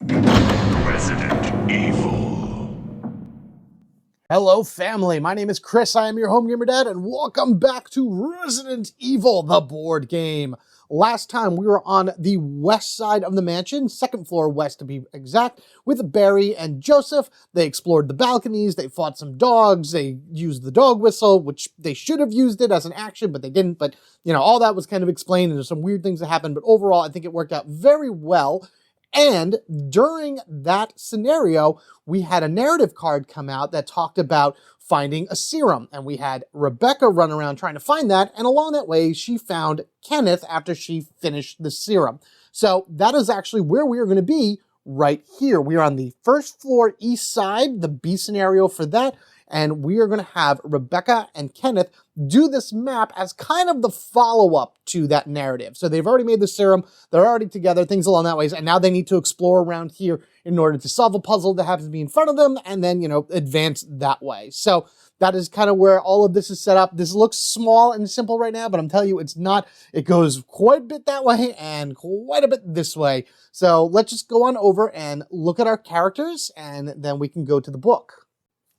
Resident Evil. Hello family, my name is Chris, I am your home gamer dad, and welcome back to Resident Evil, the board game. Last time we were on the west side of the mansion, second floor west to be exact, with Barry and Joseph. They explored the balconies, they fought some dogs, they used the dog whistle, which they should have used it as an action, but they didn't. But, you know, all that was kind of explained, and there's some weird things that happened, but overall I think it worked out very well. And during that scenario, we had a narrative card come out that talked about finding a serum. And we had Rebecca run around trying to find that. And along that way, she found Kenneth after she finished the serum. So that is actually where we are going to be right here. We are on the first floor east side, the B scenario for that. And we are going to have Rebecca and Kenneth do this map as kind of the follow-up to that narrative. So they've already made the serum, they're already together, things along that way, and now they need to explore around here in order to solve a puzzle that happens to be in front of them, and then, you know, advance that way. So that is kind of where all of this is set up. This looks small and simple right now, but I'm telling you, it's not. It goes quite a bit that way and quite a bit this way. So let's just go on over and look at our characters, and then we can go to the book.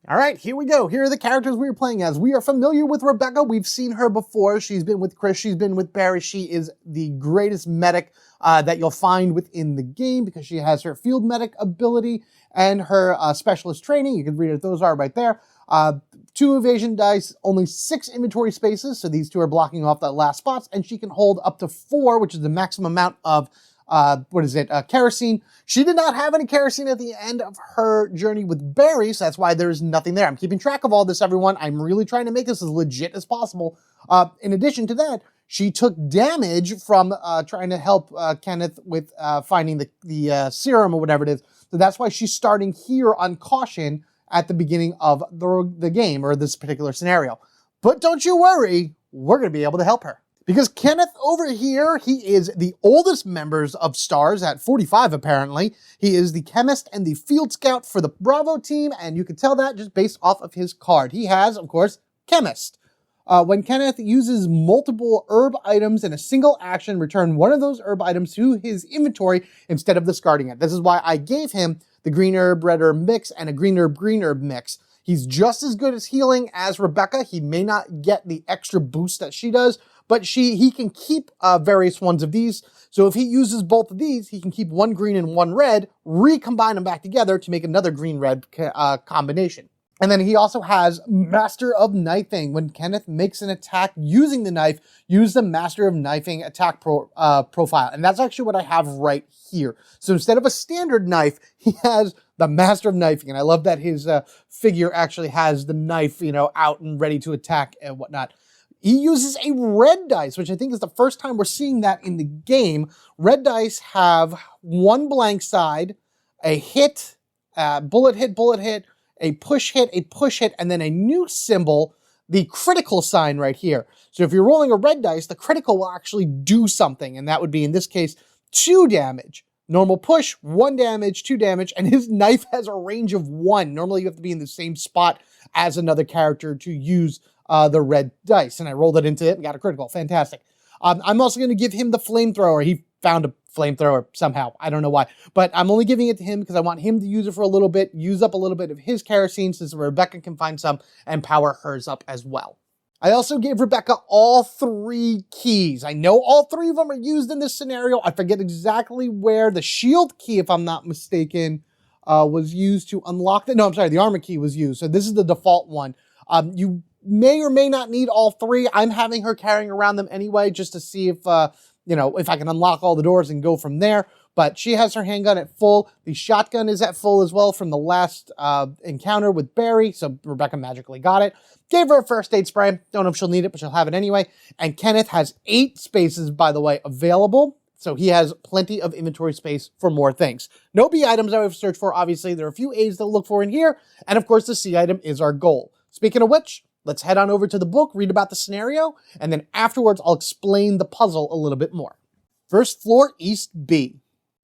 All right, here we go. Here are the characters we are playing as. We are familiar with Rebecca. We've seen her before. She's been with Chris. She's been with Barry. She is the greatest medic that you'll find within the game because she has her field medic ability and her specialist training. You can read what those are right there. 2 evasion dice, only 6 inventory spaces, so these 2 are blocking off the last spots, and she can hold up to 4, which is the maximum amount of kerosene. She did not have any kerosene at the end of her journey with Barry, so that's why there's nothing there. I'm keeping track of all this, everyone. I'm really trying to make this as legit as possible. In addition to that, she took damage from trying to help Kenneth with finding the serum or whatever it is. So that's why she's starting here on caution at the beginning of the game, or this particular scenario. But don't you worry, we're going to be able to help her. Because Kenneth over here, he is the oldest members of STARS at 45 apparently. He is the chemist and the field scout for the Bravo team, and you can tell that just based off of his card. He has, of course, chemist. When Kenneth uses multiple herb items in a single action, return one of those herb items to his inventory instead of discarding it. This is why I gave him the green herb, red herb mix and a green herb mix. He's just as good as healing as Rebecca. He may not get the extra boost that she does, but he can keep various ones of these. So if he uses both of these, he can keep 1 green and 1 red, recombine them back together to make another green-red combination. And then he also has Master of Knifing. When Kenneth makes an attack using the knife, use the Master of Knifing attack profile. And that's actually what I have right here. So instead of a standard knife, he has the Master of Knifing. And I love that his figure actually has the knife, you know, out and ready to attack and whatnot. He uses a red dice, which I think is the first time we're seeing that in the game. Red dice have 1 blank side, a hit, bullet hit, a push hit, and then a new symbol, the critical sign right here. So if you're rolling a red dice, the critical will actually do something, and that would be, in this case, 2 damage. Normal push, 1 damage, 2 damage, and his knife has a range of 1. Normally you have to be in the same spot as another character to use the red dice, and I rolled it into it and got a critical. Fantastic. I'm also going to give him the flamethrower. He found a flamethrower somehow. I don't know why, but I'm only giving it to him because I want him to use it for a little bit, use up a little bit of his kerosene since Rebecca can find some and power hers up as well. I also gave Rebecca all 3 keys. I know all 3 of them are used in this scenario. I forget exactly where. The shield key, if I'm not mistaken, was used to unlock the armor key was used. So this is the default one. You may or may not need all 3. I'm having her carrying around them anyway, just to see if, if I can unlock all the doors and go from there. But she has her handgun at full. The shotgun is at full as well from the last encounter with Barry. So Rebecca magically got it. Gave her a first aid spray. Don't know if she'll need it, but she'll have it anyway. And Kenneth has 8 spaces, by the way, available. So he has plenty of inventory space for more things. No B items I would search for, obviously. There are a few A's to look for in here. And of course, the C item is our goal. Speaking of which, let's head on over to the book, read about the scenario, and then afterwards I'll explain the puzzle a little bit more. First floor, East B.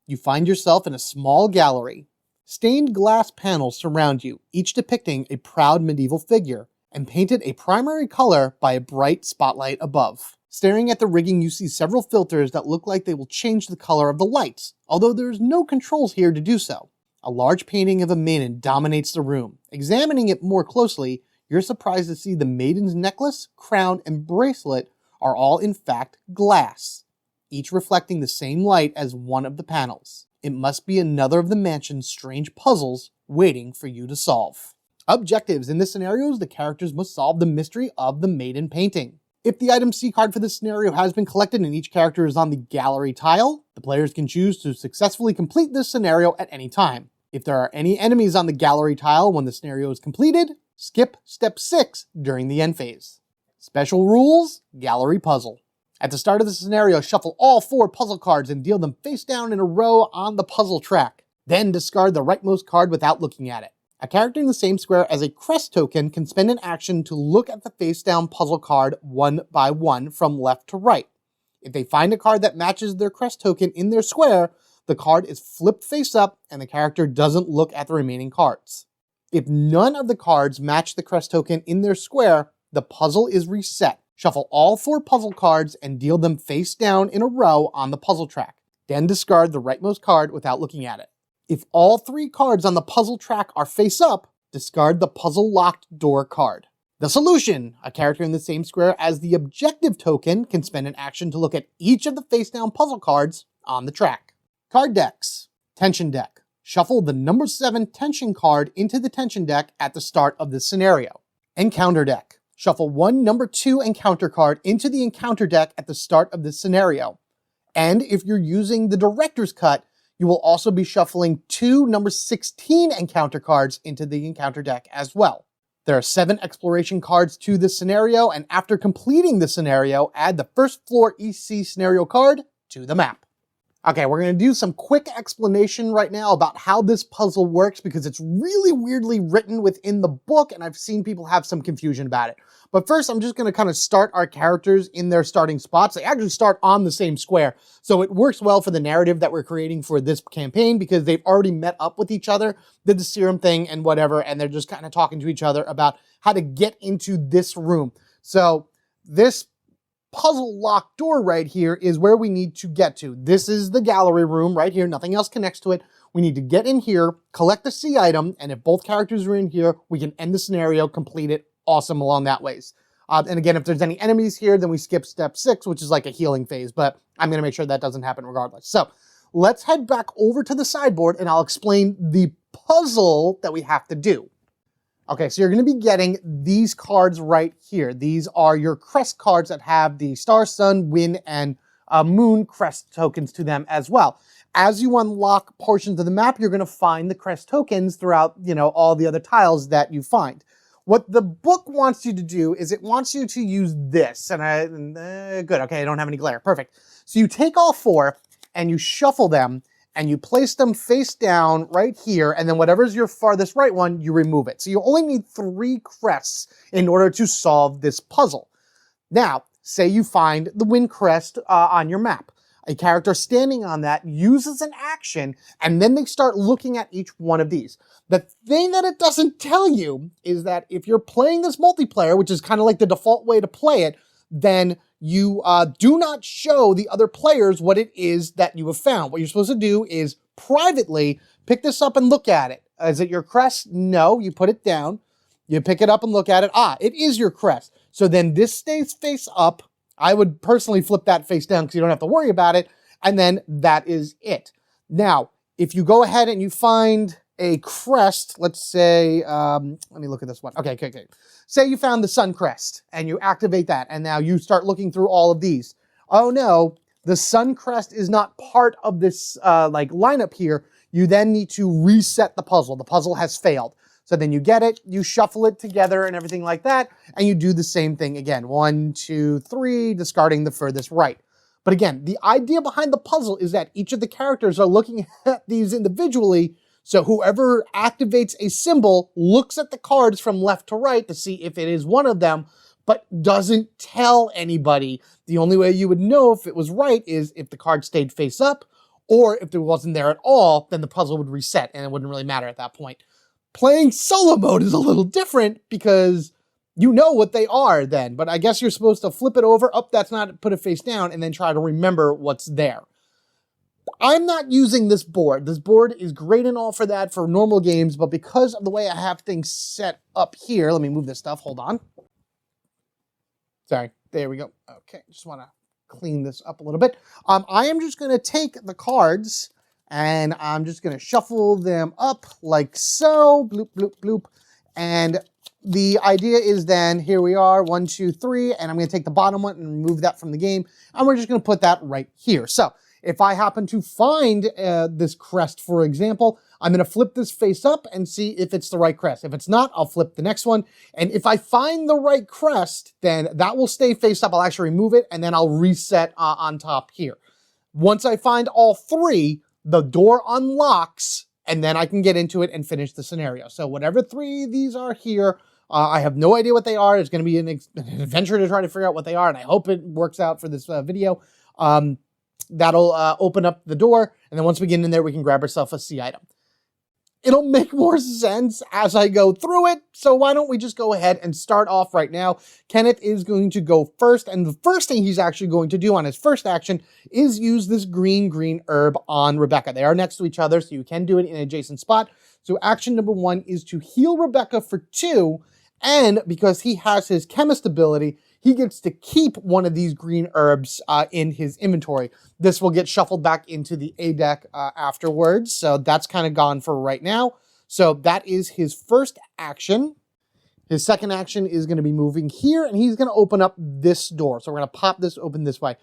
You find yourself in a small gallery. Stained glass panels surround you, each depicting a proud medieval figure, and painted a primary color by a bright spotlight above. Staring at the rigging, you see several filters that look like they will change the color of the lights, although there's no controls here to do so. A large painting of a maiden dominates the room. Examining it more closely, you're surprised to see the maiden's necklace, crown, and bracelet are all in fact glass, each reflecting the same light as one of the panels. It must be another of the mansion's strange puzzles waiting for you to solve. Objectives in this scenario is the characters must solve the mystery of the maiden painting. If the item C card for this scenario has been collected and each character is on the gallery tile, the players can choose to successfully complete this scenario at any time. If there are any enemies on the gallery tile when the scenario is completed, skip step 6 during the end phase. Special rules, gallery puzzle. At the start of the scenario, shuffle all 4 puzzle cards and deal them face down in a row on the puzzle track. Then discard the rightmost card without looking at it. A character in the same square as a crest token can spend an action to look at the face-down puzzle card one by one from left to right. If they find a card that matches their crest token in their square, the card is flipped face up and the character doesn't look at the remaining cards. If none of the cards match the crest token in their square, the puzzle is reset. Shuffle all 4 puzzle cards and deal them face down in a row on the puzzle track. Then discard the rightmost card without looking at it. If all 3 cards on the puzzle track are face up, discard the puzzle locked door card. The solution: a character in the same square as the objective token can spend an action to look at each of the face down puzzle cards on the track. Card decks. Tension deck. Shuffle the number 7 tension card into the tension deck at the start of this scenario. Encounter deck. Shuffle 1 number 2 encounter card into the encounter deck at the start of this scenario. And if you're using the director's cut, you will also be shuffling 2 number 16 encounter cards into the encounter deck as well. There are 7 exploration cards to this scenario, and after completing the scenario, add the first floor EC scenario card to the map. Okay, we're going to do some quick explanation right now about how this puzzle works because it's really weirdly written within the book and I've seen people have some confusion about it. But first, I'm just going to kind of start our characters in their starting spots. They actually start on the same square, so it works well for the narrative that we're creating for this campaign because they've already met up with each other, did the serum thing and whatever, and they're just kind of talking to each other about how to get into this room. So this puzzle locked door right here is where we need to get to. This is the gallery room right here. Nothing else connects to it. We need to get in here, collect the C item, and if both characters are in here, we can end the scenario, complete it. Awesome along that ways. And again, if there's any enemies here, then we skip step 6, which is like a healing phase, but I'm going to make sure that doesn't happen regardless. So let's head back over to the sideboard and I'll explain the puzzle that we have to do. Okay, so you're going to be getting these cards right here. These are your crest cards that have the star, sun, wind, and moon crest tokens to them as well. As you unlock portions of the map, you're going to find the crest tokens throughout, all the other tiles that you find. What the book wants you to do is it wants you to use this, good, okay, I don't have any glare, perfect. So you take all 4 and you shuffle them and you place them face down right here, and then whatever's your farthest right one, you remove it. So you only need 3 crests in order to solve this puzzle. Now, say you find the wind crest on your map. A character standing on that uses an action, and then they start looking at each one of these. The thing that it doesn't tell you is that if you're playing this multiplayer, which is kind of like the default way to play it, then you do not show the other players what it is that you have found. What you're supposed to do is privately pick this up and look at it. Is it your crest? No, you put it down. You pick it up and look at it. Ah, it is your crest. So then this stays face up. I would personally flip that face down because you don't have to worry about it. And then that is it. Now, if you go ahead and you find a crest, let's say, let me look at this one. Okay. Say you found the sun crest and you activate that. And now you start looking through all of these. Oh no, the sun crest is not part of this lineup here. You then need to reset the puzzle. The puzzle has failed. So then you get it, you shuffle it together and everything like that, and you do the same thing again. 1, 2, 3, discarding the furthest right. But again, the idea behind the puzzle is that each of the characters are looking at these individually, so whoever activates a symbol looks at the cards from left to right to see if it is one of them, but doesn't tell anybody. The only way you would know if it was right is if the card stayed face up, or if it wasn't there at all, then the puzzle would reset and it wouldn't really matter at that point. Playing solo mode is a little different because you know what they are then, but I guess you're supposed to flip it over. Oh, that's not, put it face down, and then try to remember what's there. I'm not using this board. This board is great and all for that for normal games, but because of the way I have things set up here, let me move this stuff, hold on. Sorry, there we go. Okay, just want to clean this up a little bit. I am just going to take the cards and I'm just going to shuffle them up like so, bloop, bloop, bloop. And the idea is then, here we are, 1, 2, 3, and I'm going to take the bottom one and remove that from the game, and we're just going to put that right here. So if I happen to find this crest, for example, I'm going to flip this face up and see if it's the right crest. If it's not, I'll flip the next one. And if I find the right crest, then that will stay face up. I'll actually remove it, and then I'll reset on top here. Once I find all 3, the door unlocks, and then I can get into it and finish the scenario. So whatever 3 of these are here, I have no idea what they are. It's going to be an adventure to try to figure out what they are, and I hope it works out for this video. That'll open up the door, and then once we get in there, we can grab ourselves a C item. It'll make more sense as I go through it, so why don't we just go ahead and start off right now. Kenneth is going to go first, and the first thing he's actually going to do on his first action is use this green herb on Rebecca. They are next to each other, so you can do it in an adjacent spot. So action number 1 is to heal Rebecca for 2, and because he has his chemist ability, he gets to keep one of these green herbs in his inventory. This will get shuffled back into the A deck afterwards, so that's kind of gone for right now. So that is his first action. His second action is going to be moving here, and he's going to open up this door. So we're going to pop this open this way.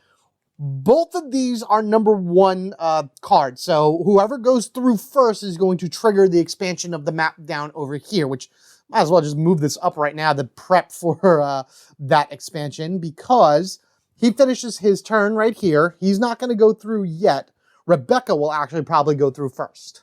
Both of these are number 1 cards, so whoever goes through first is going to trigger the expansion of the map down over here, which might as well just move this up right now to prep for that expansion, because he finishes his turn right here. He's not going to go through yet. Rebecca will actually probably go through first.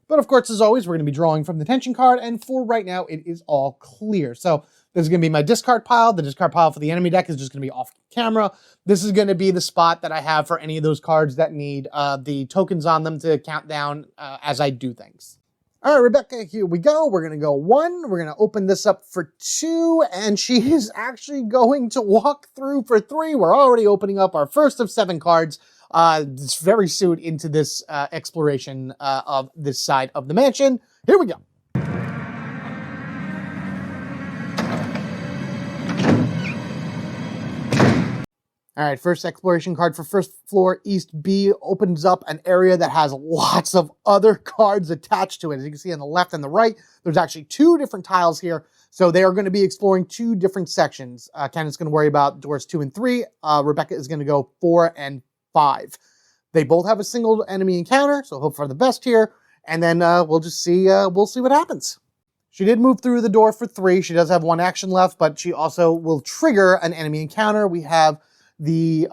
But of course, as always, we're going to be drawing from the tension card, and for right now, it is all clear. So this is going to be my discard pile. The discard pile for the enemy deck is just going to be off camera. This is going to be the spot that I have for any of those cards that need the tokens on them to count down as I do things. All right, Rebecca, here we go. We're going to go 1. We're going to open this up for 2, and she is actually going to walk through for 3. We're already opening up our first of 7 cards. It's very soon into this exploration of this side of the mansion. Here we go. All right, first exploration card for first floor, East B, opens up an area that has lots of other cards attached to it. As you can see on the left and the right, there's actually 2 different tiles here. So they are going to be exploring 2 different sections. Kenneth's going to worry about doors 2 and 3. Rebecca is going to go 4 and 5. They both have a single enemy encounter, so hope for the best here. And then we'll just see, we'll see what happens. She did move through the door for 3. She does have 1 action left, but she also will trigger an enemy encounter. We have the,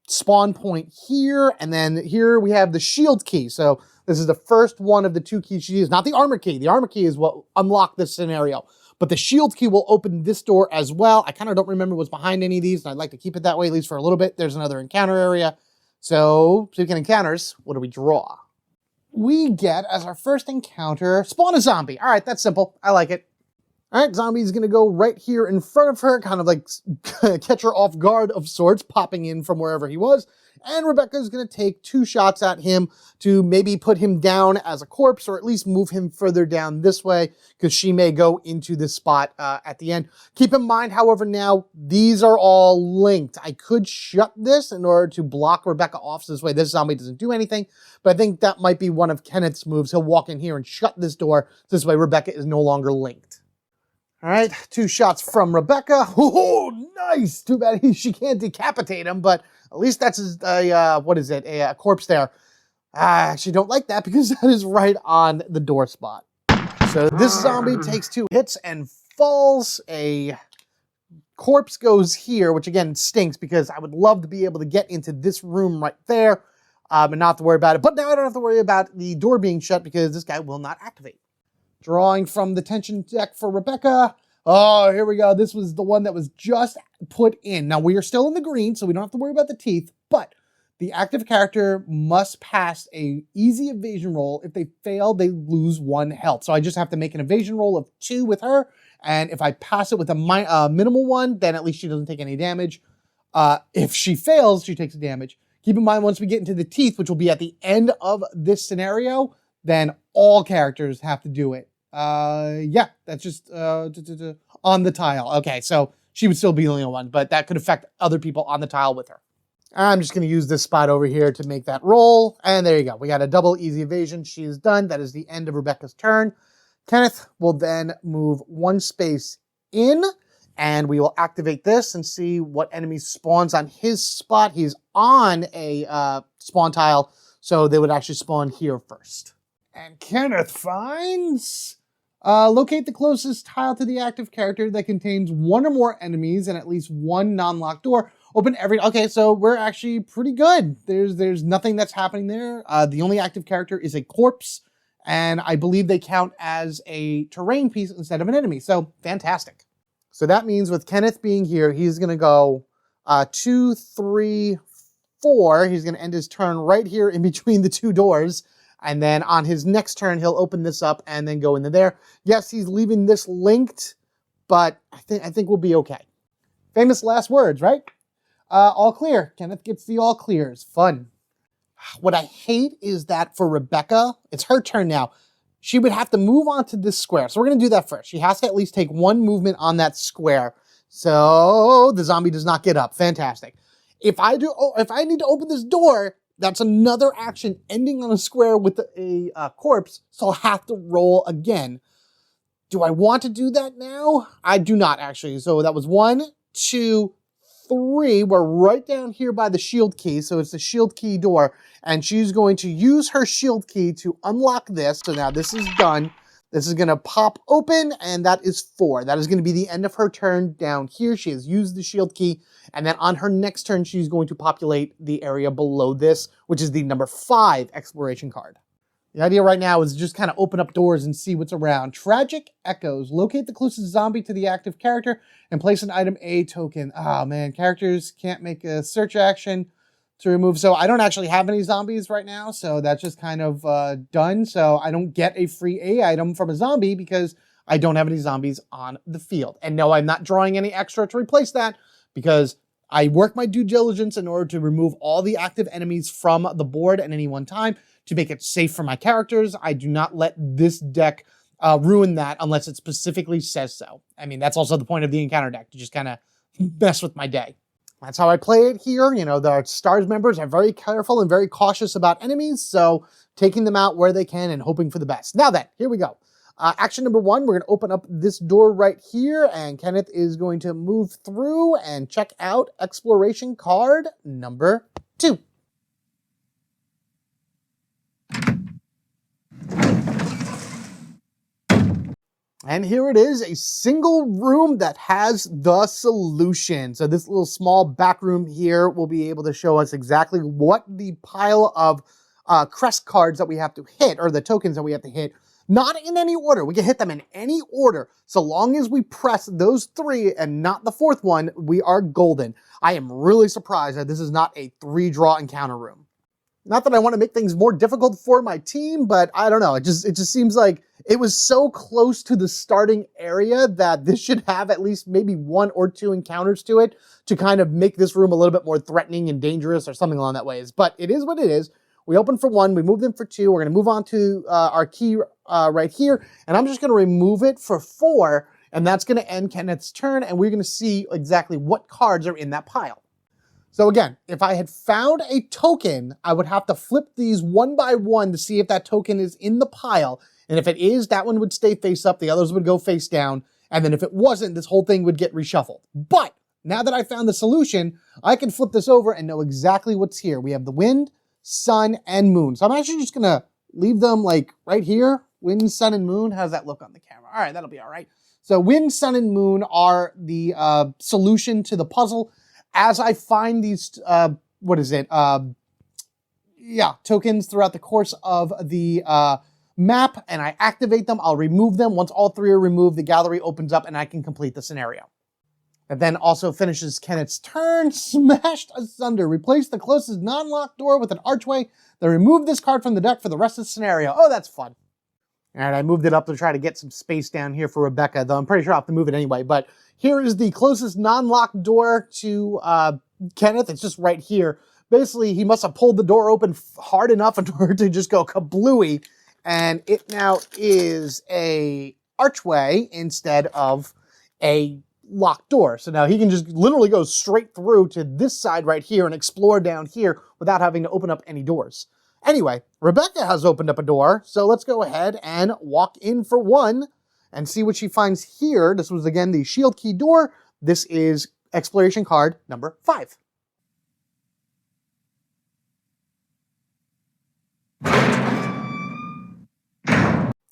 spawn point here, and then here we have the shield key. So this is the first one of the 2 keys she used, not the armor key. The armor key is what unlocked this scenario, but the shield key will open this door as well. I kind of don't remember what's behind any of these, and I'd like to keep it that way, at least for a little bit. There's another encounter area. So speaking of encounters, what do we draw? We get, as our first encounter, spawn a zombie. All right, that's simple. I like it. All right, zombie's going to go right here in front of her, kind of like catch her off guard of sorts, popping in from wherever he was. And Rebecca's going to take 2 shots at him to maybe put him down as a corpse, or at least move him further down this way, because she may go into this spot at the end. Keep in mind, however, now, these are all linked. I could shut this in order to block Rebecca off, so this way this zombie doesn't do anything, but I think that might be one of Kenneth's moves. He'll walk in here and shut this door, so this way Rebecca is no longer linked. All right, 2 shots from Rebecca. Oh, nice. Too bad she can't decapitate him, but at least that's a corpse there. I actually don't like that because that is right on the door spot. So this zombie takes 2 hits and falls. A corpse goes here, which again stinks because I would love to be able to get into this room right there and not have to worry about it. But now I don't have to worry about the door being shut because this guy will not activate. Drawing from the tension deck for Rebecca. Oh, here we go. This was the one that was just put in. Now, we are still in the green, so we don't have to worry about the teeth, but the active character must pass a easy evasion roll. If they fail, they lose 1 health. So I just have to make an evasion roll of 2 with her, And if I pass it with a minimal one, then at least she doesn't take any damage. If she fails, she takes damage. Keep in mind, once we get into the teeth, which will be at the end of this scenario, then all characters have to do it. Yeah, that's just on the tile. Okay, so she would still be the only one, but that could affect other people on the tile with her. I'm just going to use this spot over here to make that roll. And there you go. We got a double easy evasion. She is done. That is the end of Rebecca's turn. Kenneth will then move one space in, and we will activate this and see what enemy spawns on his spot. He's on a spawn tile, so they would actually spawn here first. And Kenneth finds... locate the closest tile to the active character that contains one or more enemies and at least one non-locked door. Open every... Okay, so we're actually pretty good. There's nothing that's happening there. The only active character is a corpse, and I believe they count as a terrain piece instead of an enemy. So, fantastic. So that means with Kenneth being here, he's going to go 2, 3, 4. He's going to end his turn right here in between the two doors. And then on his next turn, he'll open this up and then go into there. Yes, he's leaving this linked, but I think we'll be okay. Famous last words, right? All clear. Kenneth gets the all clears. Fun. What I hate is that for Rebecca, it's her turn now. She would have to move on to this square. So we're going to do that first. She has to at least take one movement on that square. So the zombie does not get up. Fantastic. If I need to open this door, that's another action ending on a square with a corpse, so I'll have to roll again. Do I want to do that now? I do not, actually. So that was 1, 2, 3. We're right down here by the shield key, so it's the shield key door, and she's going to use her shield key to unlock this. So now this is done. This is going to pop open, and that is 4. That is going to be the end of her turn down here. She has used the shield key, and then on her next turn, she's going to populate the area below this, which is the number 5 exploration card. The idea right now is just kind of open up doors and see what's around. Tragic Echoes. Locate the closest zombie to the active character and place an item A token. Oh man, characters can't make a search action to remove. So I don't actually have any zombies right now, so that's just kind of done. So I don't get a free A item from a zombie because I don't have any zombies on the field. And no, I'm not drawing any extra to replace that because I work my due diligence in order to remove all the active enemies from the board at any one time to make it safe for my characters. I do not let this deck ruin that unless it specifically says so. I mean, that's also the point of the encounter deck, to just kind of mess with my day. That's how I play it here. You know, the STARS members are very careful and very cautious about enemies, so taking them out where they can and hoping for the best. Now then, here we go. Action number 1, we're going to open up this door right here, and Kenneth is going to move through and check out exploration card number 2. And here it is, a single room that has the solution. So this little small back room here will be able to show us exactly what the pile of crest cards that we have to hit, or the tokens that we have to hit, not in any order. We can hit them in any order. So long as we press those 3 and not the 4th one, we are golden. I am really surprised that this is not a 3-draw encounter room. Not that I want to make things more difficult for my team, but I don't know. It just seems like it was so close to the starting area that this should have at least maybe 1 or 2 encounters to it to kind of make this room a little bit more threatening and dangerous or something along that ways. But it is what it is. We open for 1, we move them for 2. We're going to move on to our key right here, and I'm just going to remove it for 4, and that's going to end Kenneth's turn, and we're going to see exactly what cards are in that pile. So again, if I had found a token, I would have to flip these one by one to see if that token is in the pile. And if it is, that one would stay face up, the others would go face down. And then if it wasn't, this whole thing would get reshuffled. But now that I found the solution, I can flip this over and know exactly what's here. We have the wind, sun, and moon. So I'm actually just gonna leave them like right here. Wind, sun, and moon. How's that look on the camera? All right, that'll be all right. So wind, sun, and moon are the solution to the puzzle. As I find these, tokens throughout the course of the map, and I activate them, I'll remove them. Once all 3 are removed, the gallery opens up and I can complete the scenario. And then also finishes Kenneth's turn. Smashed asunder. Replace the closest non-locked door with an archway. Then remove this card from the deck for the rest of the scenario. Oh, that's fun. And I moved it up to try to get some space down here for Rebecca, though I'm pretty sure I'll have to move it anyway. But here is the closest non-locked door to Kenneth. It's just right here. Basically, he must have pulled the door open hard enough in order to just go kablooey. And it now is a archway instead of a locked door. So now he can just literally go straight through to this side right here and explore down here without having to open up any doors. Anyway, Rebecca has opened up a door, so let's go ahead and walk in for one and see what she finds here. This was, again, the shield key door. This is exploration card number 5.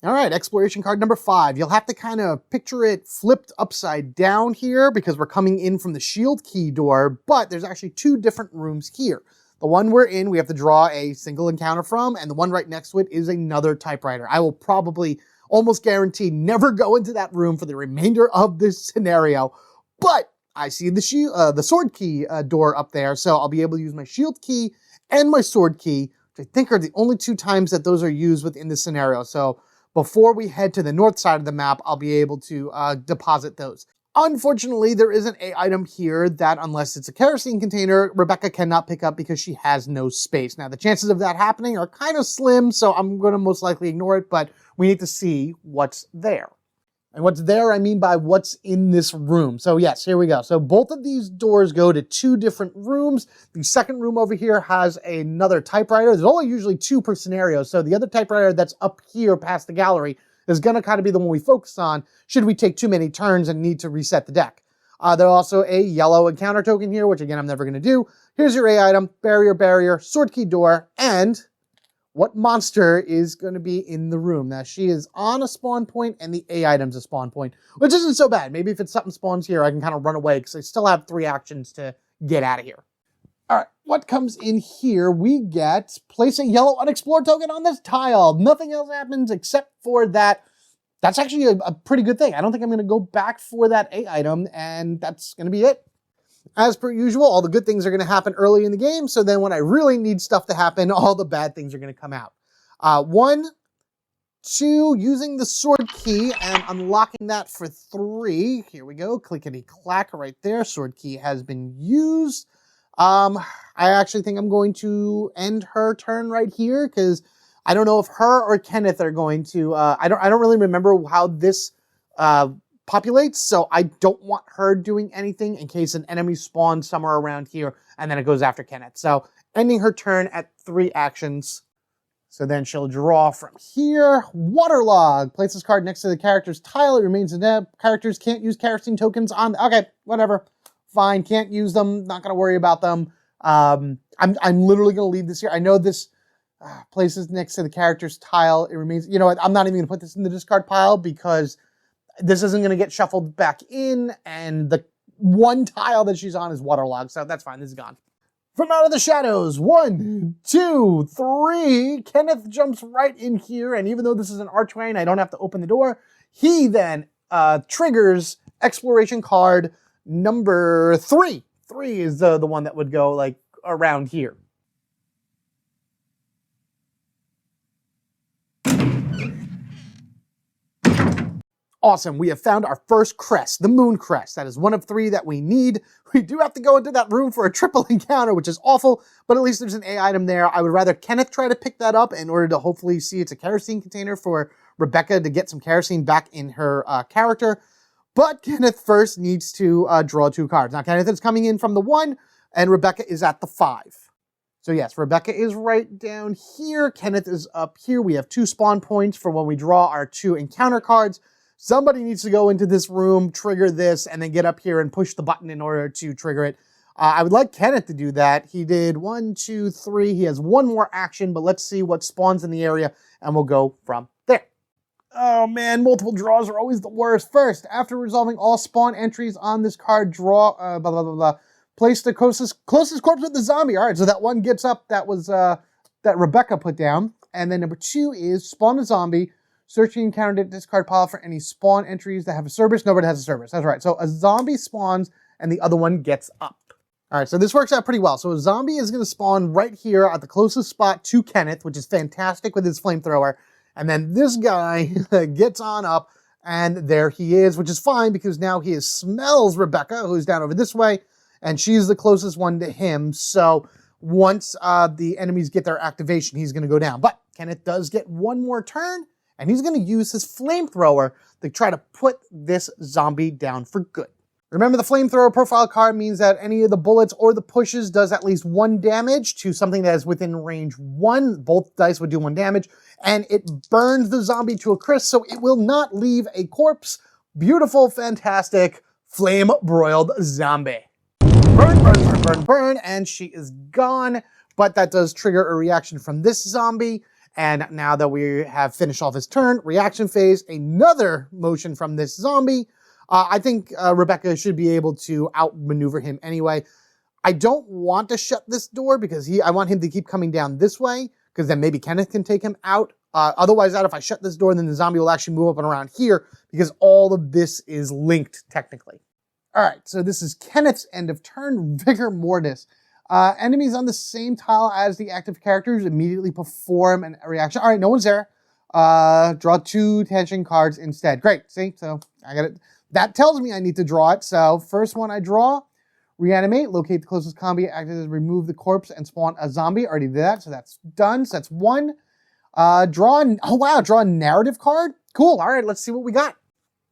All right, exploration card number 5. You'll have to kind of picture it flipped upside down here because we're coming in from the shield key door, but there's actually 2 different rooms here. The one we're in, we have to draw a single encounter from, and the one right next to it is another typewriter. I will probably, almost guarantee, never go into that room for the remainder of this scenario, but I see the sword key door up there, so I'll be able to use my shield key and my sword key, which I think are the only 2 times that those are used within this scenario. So before we head to the north side of the map, I'll be able to deposit those. Unfortunately, there isn't an item here that, unless it's a kerosene container, Rebecca cannot pick up because she has no space. Now, the chances of that happening are kind of slim, so I'm going to most likely ignore it, but we need to see what's there. And what's there, I mean by what's in this room. So yes, here we go. So both of these doors go to 2 different rooms. The second room over here has another typewriter. There's only usually 2 per scenario, so the other typewriter that's up here past the gallery is going to kind of be the one we focus on should we take too many turns and need to reset the deck. There's also a yellow encounter token here, which again, I'm never going to do. Here's your A item, barrier, sword key door, and what monster is going to be in the room. Now, she is on a spawn point, and the A item's a spawn point, which isn't so bad. Maybe if it's something spawns here, I can kind of run away, because I still have 3 actions to get out of here. All right, what comes in here? We get place a yellow unexplored token on this tile. Nothing else happens except for that. That's actually a pretty good thing. I don't think I'm going to go back for that A item, and that's going to be it. As per usual, all the good things are going to happen early in the game, so then when I really need stuff to happen, all the bad things are going to come out. 1, 2, using the sword key and unlocking that for 3. Here we go, clickety-clack right there. Sword key has been used. I actually think I'm going to end her turn right here, because I don't know if her or Kenneth are going to, I don't really remember how this populates, so I don't want her doing anything in case an enemy spawns somewhere around here and then it goes after Kenneth. So ending her turn at 3 actions. So then she'll draw from here. Waterlog. Place this card next to the character's tile. It remains in there. Characters can't use kerosene tokens on. Okay, whatever. Fine, can't use them. Not going to worry about them. I'm literally going to leave this here. I know this places next to the character's tile. It remains, you know what, I'm not even going to put this in the discard pile because this isn't going to get shuffled back in, and the one tile that she's on is waterlogged, so that's fine. This is gone. From out of the shadows, 1, 2, 3. Kenneth jumps right in here, and even though this is an archway and I don't have to open the door, he then triggers exploration card number 3. 3 is the one that would go like around here. Awesome, we have found our first crest, the moon crest. That is one of 3 that we need. We do have to go into that room for a triple encounter, which is awful, but at least there's an A item there. I would rather Kenneth try to pick that up in order to hopefully see it's a kerosene container for Rebecca to get some kerosene back in her character. But Kenneth first needs to draw 2 cards. Now, Kenneth is coming in from the 1, and Rebecca is at the 5. So yes, Rebecca is right down here. Kenneth is up here. We have 2 spawn points for when we draw our 2 encounter cards. Somebody needs to go into this room, trigger this, and then get up here and push the button in order to trigger it. I would like Kenneth to do that. He did 1, 2, 3. He has 1 more action, but let's see what spawns in the area, and we'll go from there. Oh man, multiple draws are always the worst. First, after resolving all spawn entries on this card, draw, blah, blah, blah, blah. Place the closest corpse with the zombie. All right, so that one gets up. That was, that Rebecca put down. And then number 2 is spawn a zombie. Search the encounter discard pile for any spawn entries that have a Cerberus. Nobody has a Cerberus. That's right. So a zombie spawns and the other one gets up. All right, so this works out pretty well. So a zombie is going to spawn right here at the closest spot to Kenneth, which is fantastic with his flamethrower. And then this guy gets on up, and there he is, which is fine because now he smells Rebecca, who's down over this way, and she's the closest one to him. So once the enemies get their activation, he's going to go down. But Kenneth does get one more turn, and he's going to use his flamethrower to try to put this zombie down for good. Remember, the flamethrower profile card means that any of the bullets or the pushes does at least 1 damage to something that is within range 1. Both dice would do 1 damage, and it burns the zombie to a crisp, so it will not leave a corpse. Beautiful, fantastic, flame-broiled zombie. Burn, burn, burn, burn, burn, and she is gone. But that does trigger a reaction from this zombie. And now that we have finished off his turn, reaction phase, another motion from this zombie. I think Rebecca should be able to outmaneuver him anyway. I don't want to shut this door because I want him to keep coming down this way, because then maybe Kenneth can take him out. Otherwise, if I shut this door, then the zombie will actually move up and around here, because all of this is linked technically. All right, so this is Kenneth's end of turn, Vigor Mortis. Enemies on the same tile as the active characters immediately perform a reaction. All right, no one's there. Draw 2 tension cards instead. Great, see, so I got it. That tells me I need to draw it. So first one I draw, reanimate, locate the closest combat, act as remove the corpse and spawn a zombie. Already did that, so that's done. So that's 1. Draw a narrative card. Cool, all right, let's see what we got.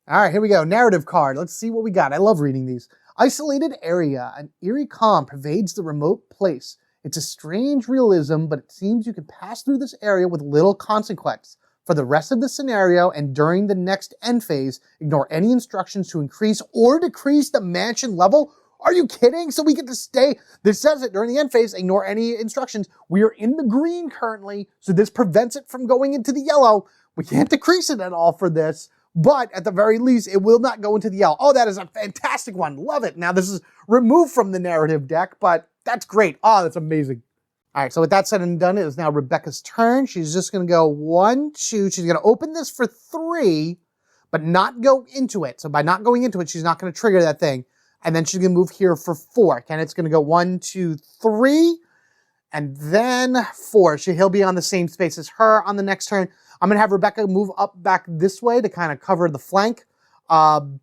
All right, here we go, narrative card. Let's see what we got. I love reading these. Isolated area, an eerie calm pervades the remote place. It's a strange realism, but it seems you can pass through this area with little consequence. For the rest of the scenario and during the next end phase, ignore any instructions to increase or decrease the mansion level. Are you kidding? So we get to stay. This says it during the end phase, ignore any instructions. We are in the green currently, so this prevents it from going into the yellow. We can't decrease it at all for this, but at the very least, it will not go into the yellow. Oh, that is a fantastic one. Love it. Now, this is removed from the narrative deck, but that's great. Oh, that's amazing. All right, so with that said and done, it is now Rebecca's turn. She's just going to go 1, 2. She's going to open this for 3, but not go into it. So by not going into it, she's not going to trigger that thing. And then she's going to move here for 4. Kenneth's going to go 1, 2, 3, and then 4. He'll be on the same space as her on the next turn. I'm going to have Rebecca move up back this way to kind of cover the flank. And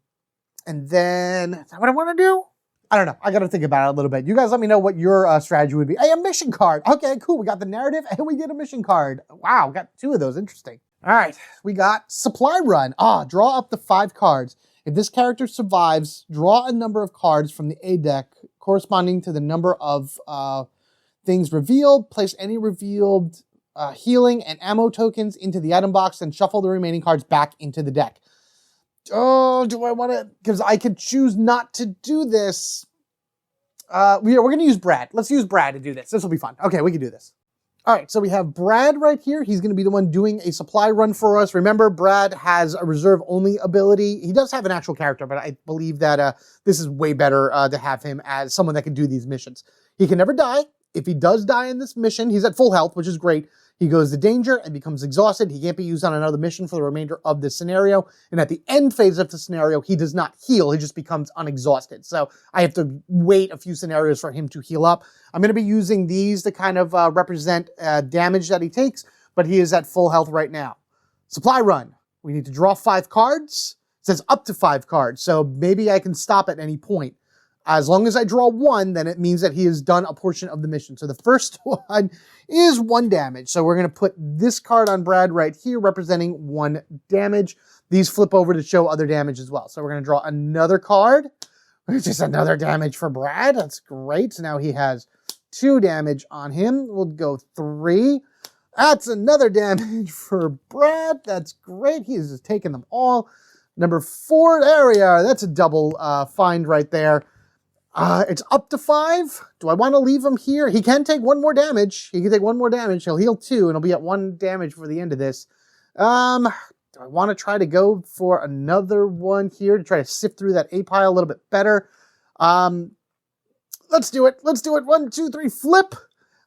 then, is that what I want to do? I don't know. I got to think about it a little bit. You guys let me know what your strategy would be. Hey, a mission card. Okay, cool. We got the narrative and we get a mission card. Wow, got 2 of those. Interesting. All right, we got supply run. Draw up to 5 cards. If this character survives, draw a number of cards from the A deck corresponding to the number of things revealed. Place any revealed healing and ammo tokens into the item box and shuffle the remaining cards back into the deck. Oh, do I want to? Because I could choose not to do this. We're going to use Brad. Let's use Brad to do this. This will be fun. Okay, we can do this. All right, so we have Brad right here. He's going to be the one doing a supply run for us. Remember, Brad has a reserve-only ability. He does have an actual character, but I believe that this is way better to have him as someone that can do these missions. He can never die. If he does die in this mission, he's at full health, which is great. He goes to danger and becomes exhausted. He can't be used on another mission for the remainder of this scenario. And at the end phase of the scenario, he does not heal. He just becomes unexhausted. So I have to wait a few scenarios for him to heal up. I'm going to be using these to kind of represent damage that he takes, but he is at full health right now. Supply run. We need to draw 5 cards. It says up to 5 cards, so maybe I can stop at any point. As long as I draw 1, then it means that he has done a portion of the mission. So the first one is 1 damage. So we're going to put this card on Brad right here, representing 1 damage. These flip over to show other damage as well. So we're going to draw another card. Just another damage for Brad. That's great. So now he has 2 damage on him. We'll go 3. That's another damage for Brad. That's great. He's just taking them all. Number 4, there we are. That's a double find right there. It's up to 5. Do I want to leave him here? He can take 1 more damage. He can take 1 more damage. He'll heal 2, and he'll be at 1 damage for the end of this. Do I want to try to go for another one here to try to sift through that A pile a little bit better? Let's do it. Let's do it. 1, 2, 3, flip.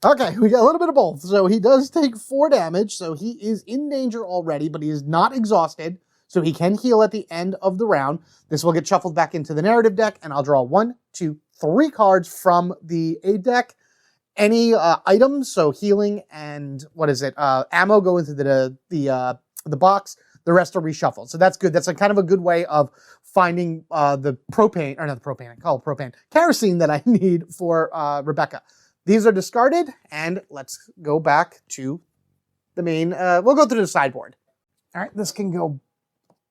Okay, we got a little bit of both. So he does take 4 damage, so he is in danger already, but he is not exhausted. So he can heal at the end of the round. This will get shuffled back into the narrative deck, and I'll draw 1, 2, 3 cards from the A deck. any items, so healing and ammo go into the box. The rest are reshuffled. So that's good. That's a kind of a good way of finding the propane, or not the propane, I call it propane, kerosene that I need for Rebecca. These are discarded, and let's go back to the main, we'll go through the sideboard. All right, this can go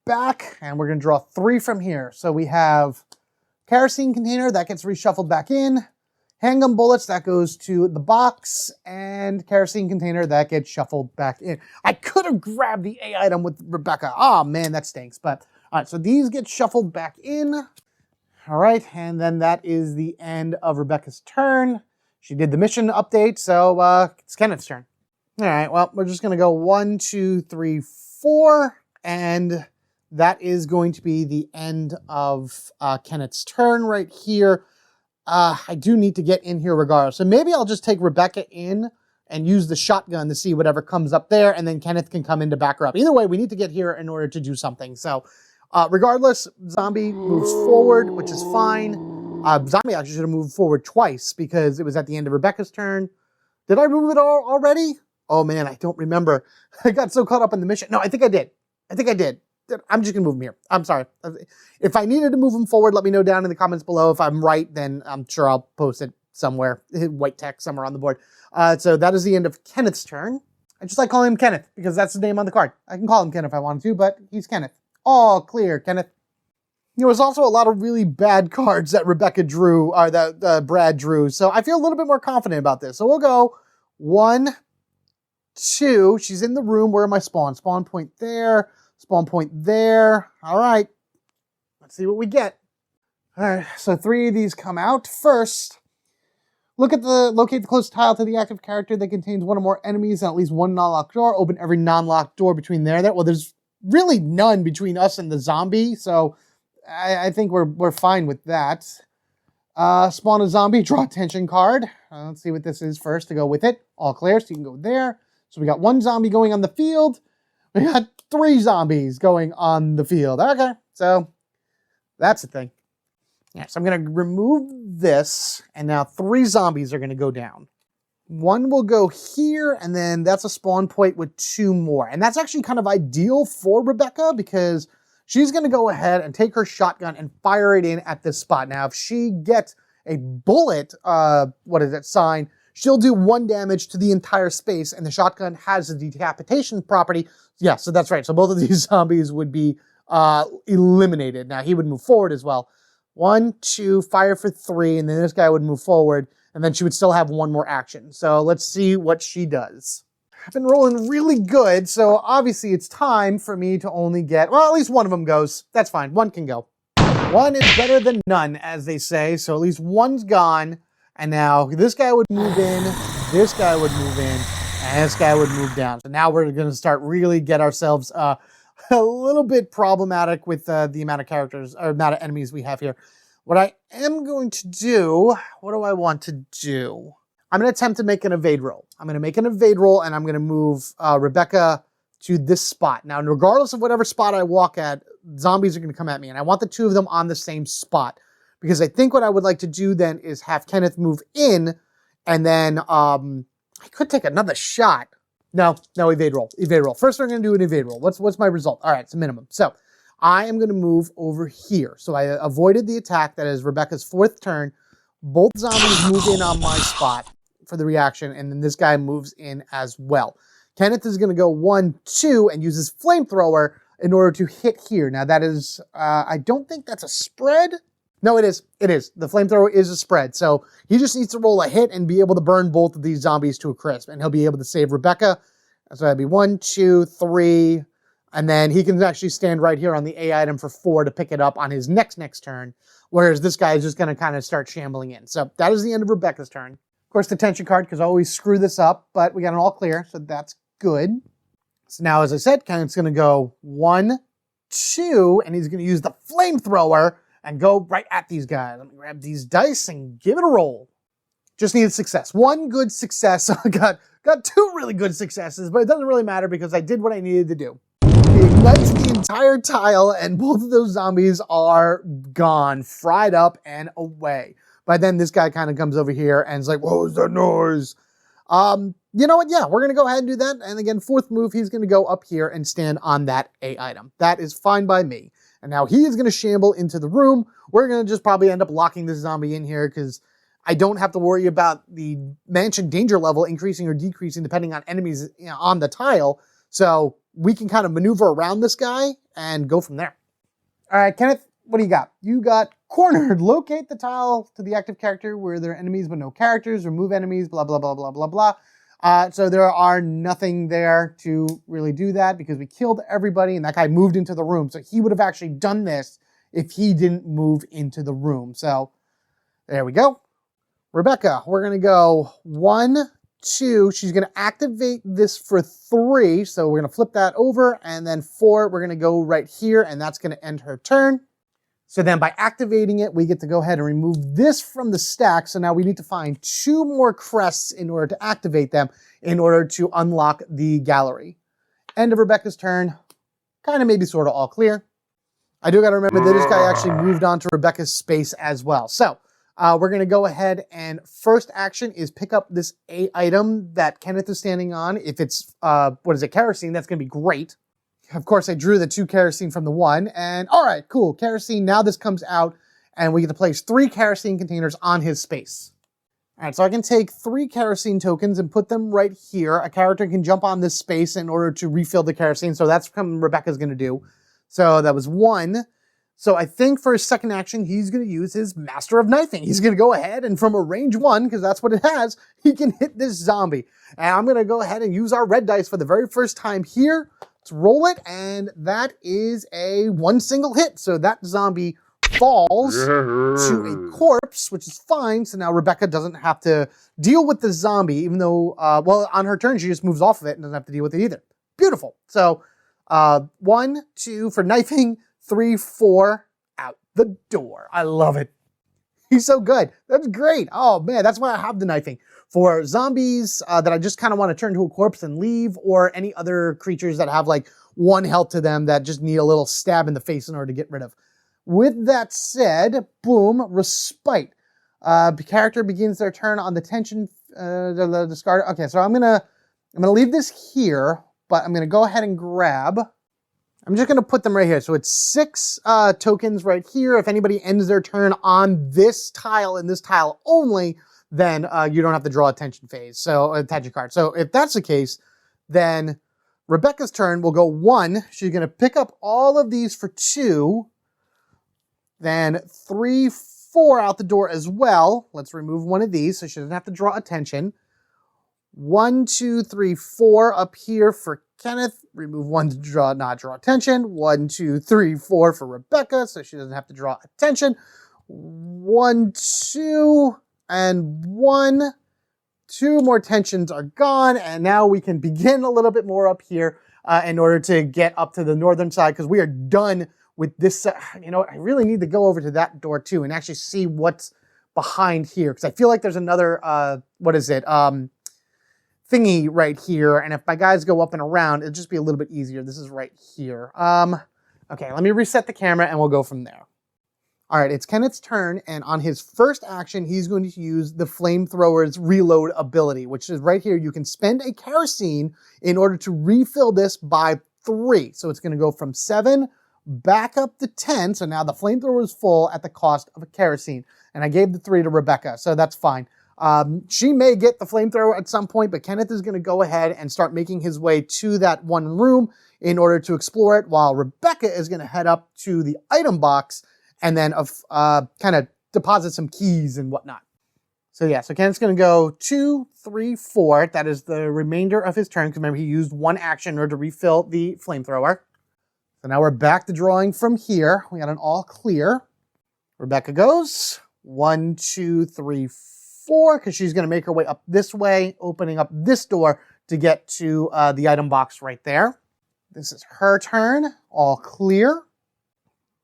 back, and we're gonna draw 3 from here. So we have kerosene container, that gets reshuffled back in. Handgun bullets, that goes to the box, and kerosene container, that gets shuffled back in. I could have grabbed the A item with Rebecca. Oh man, that stinks. But all right, so these get shuffled back in. All right, and then that is the end of Rebecca's turn. She did the mission update, so it's Kenneth's turn. All right, well, we're just gonna go 1, 2, 3, 4, and that is going to be the end of Kenneth's turn right here. I do need to get in here regardless. So maybe I'll just take Rebecca in and use the shotgun to see whatever comes up there, and then Kenneth can come in to back her up. Either way, we need to get here in order to do something. So regardless, zombie moves forward, which is fine. Zombie actually should have moved forward twice because it was at the end of Rebecca's turn. Did I move it all already? Oh man, I don't remember. I got so caught up in the mission. No, I think I did. I'm just gonna move him here. I'm sorry. If I needed to move him forward, let me know down in the comments below. If I'm right, then I'm sure I'll post it somewhere, white text somewhere on the board. So that is the end of Kenneth's turn. I just like calling him Kenneth because that's the name on the card. I can call him Ken if I wanted to, but he's Kenneth. All clear, Kenneth. There was also a lot of really bad cards that Rebecca drew, or that Brad drew. So I feel a little bit more confident about this. So we'll go 1, 2. She's in the room. Where am I spawn? Spawn point there. Spawn point there. All right. Let's see what we get. All right. So 3 of these come out. First, locate the closest tile to the active character that contains 1 or more enemies and at least 1 non-locked door. Open every non-locked door between there. Well, there's really none between us and the zombie, so I think we're fine with that. Spawn a zombie. Draw a tension card. Let's see what this is first to go with it. All clear, so you can go there. So we got 1 zombie going on the field. We got 3 zombies going on the field. Okay, so that's the thing. Yeah, so I'm going to remove this, and now 3 zombies are going to go down. 1 will go here, and then that's a spawn point with 2 more. And that's actually kind of ideal for Rebecca because she's going to go ahead and take her shotgun and fire it in at this spot. Now, if she gets a bullet, sign, she'll do 1 damage to the entire space, and the shotgun has a decapitation property. Yeah, so that's right. So both of these zombies would be eliminated. Now, he would move forward as well. 1, 2, fire for 3, and then this guy would move forward, and then she would still have 1 more action. So let's see what she does. I've been rolling really good, so obviously it's time for me to only get, well, at least 1 of them goes. That's fine. 1 can go. 1 is better than none, as they say, so at least 1's gone. And now this guy would move in, this guy would move in, and this guy would move down. So now we're going to start really get ourselves a little bit problematic with the amount of characters, or amount of enemies we have here. What I am going to do, what do I want to do? I'm going to attempt to make an evade roll. I'm going to make an evade roll, and I'm going to move Rebecca to this spot. Now, regardless of whatever spot I walk at, zombies are going to come at me, and I want the 2 of them on the same spot. Because I think what I would like to do then is have Kenneth move in, and then I could take another shot. No, evade roll. Evade roll. First, we're going to do an evade roll. What's my result? All right, it's a minimum. So I am going to move over here. So I avoided the attack. That is Rebecca's 4th turn. Both zombies move in on my spot for the reaction, and then this guy moves in as well. Kenneth is going to go 1, 2, and uses flamethrower in order to hit here. Now that is, I don't think that's a spread. No, it is. It is. The flamethrower is a spread. So he just needs to roll a hit and be able to burn both of these zombies to a crisp. And he'll be able to save Rebecca. So that'd be 1, 2, 3. And then he can actually stand right here on the A item for 4 to pick it up on his next turn. Whereas this guy is just going to kind of start shambling in. So that is the end of Rebecca's turn. Of course, the tension card, because I always screw this up. But we got an all clear, so that's good. So now, as I said, Kenneth's going to go 1, 2. And he's going to use the flamethrower and go right at these guys. Let me grab these dice and give it a roll. Just needed success. 1 good success. I got 2 really good successes, but it doesn't really matter because I did what I needed to do. He ignites the entire tile, and both of those zombies are gone, fried up and away. But then this guy kind of comes over here and is like, what was that noise? You know what? Yeah, we're going to go ahead and do that. And again, fourth move, he's going to go up here and stand on that A item. That is fine by me. And now he is going to shamble into the room. We're going to just probably end up locking this zombie in here because I don't have to worry about the mansion danger level increasing or decreasing depending on enemies on the tile. So we can kind of maneuver around this guy and go from there. All right, Kenneth, what do you got? You got cornered. Locate the tile to the active character where there are enemies but no characters. Remove enemies, blah, blah, blah, blah, blah, blah. So there are nothing there to really do that because we killed everybody and that guy moved into the room. So he would have actually done this if he didn't move into the room. So there we go. Rebecca, we're going to go 1, 2. She's going to activate this for 3. So we're going to flip that over. And then 4, we're going to go right here. And that's going to end her turn. So then by activating it, we get to go ahead and remove this from the stack. So now we need to find 2 more crests in order to activate them in order to unlock the gallery. End of Rebecca's turn. Kind of maybe sort of all clear. I do got to remember that this guy actually moved on to Rebecca's space as well. So we're going to go ahead and first action is pick up this A item that Kenneth is standing on. If it's, kerosene, that's going to be great. Of course, I drew the 2 kerosene from the 1. And all right, cool. Kerosene, now this comes out and we get to place 3 kerosene containers on his space. All right, so I can take 3 kerosene tokens and put them right here. A character can jump on this space in order to refill the kerosene. So that's what Rebecca's going to do. So that was 1. So I think for his second action, he's going to use his Master of Knifing. He's going to go ahead and from a range 1, because that's what it has, he can hit this zombie. And I'm going to go ahead and use our red dice for the very first time here. Let's roll it, and that is a 1 single hit. So that zombie falls to a corpse, which is fine. So now Rebecca doesn't have to deal with the zombie, even though, on her turn, she just moves off of it and doesn't have to deal with it either. Beautiful. So 1, 2 for knifing, 3, 4 out the door. I love it. He's so good. That's great. Oh man, that's why I have the knifing. For zombies that I just kind of want to turn to a corpse and leave, or any other creatures that have like 1 health to them that just need a little stab in the face in order to get rid of. With that said, boom, respite. The character begins their turn on the tension discard. Okay, so I'm gonna leave this here, but I'm gonna go ahead and grab. I'm just gonna put them right here. So it's 6 tokens right here. If anybody ends their turn on this tile and this tile only, then you don't have to draw a tension phase, so a tension card. So if that's the case, then Rebecca's turn will go 1. She's going to pick up all of these for 2. Then 3, 4 out the door as well. Let's remove 1 of these so she doesn't have to draw attention. 1, 2, 3, 4 up here for Kenneth. Remove 1 to not draw attention. 1, 2, 3, 4 for Rebecca so she doesn't have to draw attention. 1, 2... and 1, 2 more tensions are gone, and now we can begin a little bit more up here in order to get up to the northern side, because we are done with this. You know, I really need to go over to that door too and actually see what's behind here, because I feel like there's another, thingy right here, and if my guys go up and around, it'll just be a little bit easier. This is right here. Okay, let me reset the camera and we'll go from there. All right, it's Kenneth's turn, and on his first action, he's going to use the Flamethrower's reload ability, which is right here. You can spend a kerosene in order to refill this by 3. So it's going to go from 7 back up to 10. So now the Flamethrower is full at the cost of a kerosene. And I gave the 3 to Rebecca, so that's fine. She may get the Flamethrower at some point, but Kenneth is going to go ahead and start making his way to that one room in order to explore it, while Rebecca is going to head up to the item box and then kind of deposit some keys and whatnot. So yeah, so Kenneth's going to go 2, 3, 4. That is the remainder of his turn, because remember, he used 1 action in order to refill the Flamethrower. So now we're back to drawing from here. We got an all clear. Rebecca goes 1, 2, 3, 4, because she's going to make her way up this way, opening up this door to get to the item box right there. This is her turn, all clear.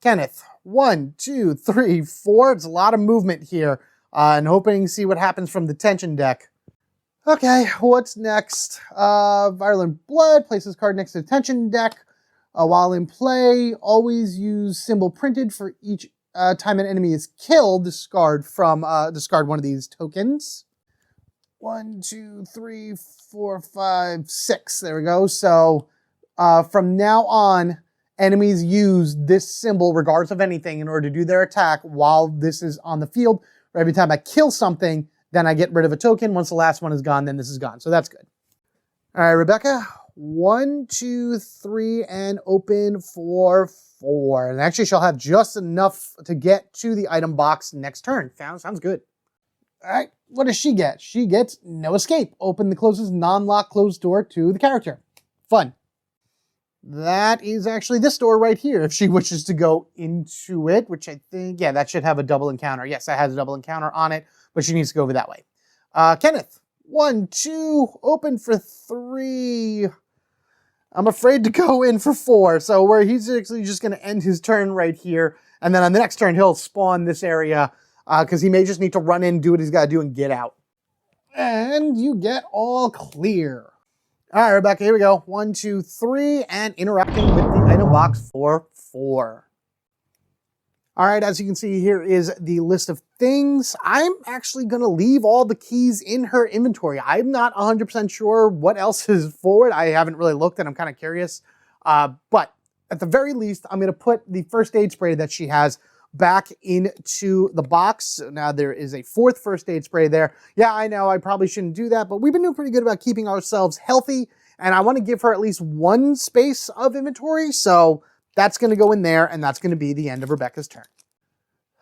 Kenneth, 1, 2, 3, 4. It's a lot of movement here, and hoping to see what happens from the tension deck. Okay, what's next? Violent Blood. Place this card next to the tension deck. While in play, always use symbol printed for each time an enemy is killed, discard one of these tokens. 1, 2, 3, 4, 5, 6. There we go. So from now on, enemies use this symbol, regardless of anything, in order to do their attack while this is on the field. Every time I kill something, then I get rid of a token. Once the last one is gone, then this is gone. So that's good. All right, Rebecca. 1, 2, 3, and open for 4. And actually, she'll have just enough to get to the item box next turn. Sounds good. All right, what does she get? She gets no escape. Open the closest non-lock closed door to the character. Fun. That is actually this door right here, if she wishes to go into it, which I think, yeah, that should have a double encounter. Yes, that has a double encounter on it, but she needs to go over that way. Kenneth, 1, 2, open for 3. I'm afraid to go in for 4, so where he's actually just going to end his turn right here, and then on the next turn, he'll spawn this area, because he may just need to run in, do what he's got to do, and get out. And you get all clear. All right, Rebecca, here we go. 1, 2, 3, and interacting with the item box for 4. All right, as you can see, here is the list of things. I'm actually going to leave all the keys in her inventory. I'm not 100% sure what else is forward. I haven't really looked, and I'm kind of curious. But at the very least, I'm going to put the first aid spray that she has back into the box. So now there is a 4th first aid spray there. Yeah, I know I probably shouldn't do that, but we've been doing pretty good about keeping ourselves healthy, and I want to give her at least 1 space of inventory, so that's going to go in there, and that's going to be the end of Rebecca's turn.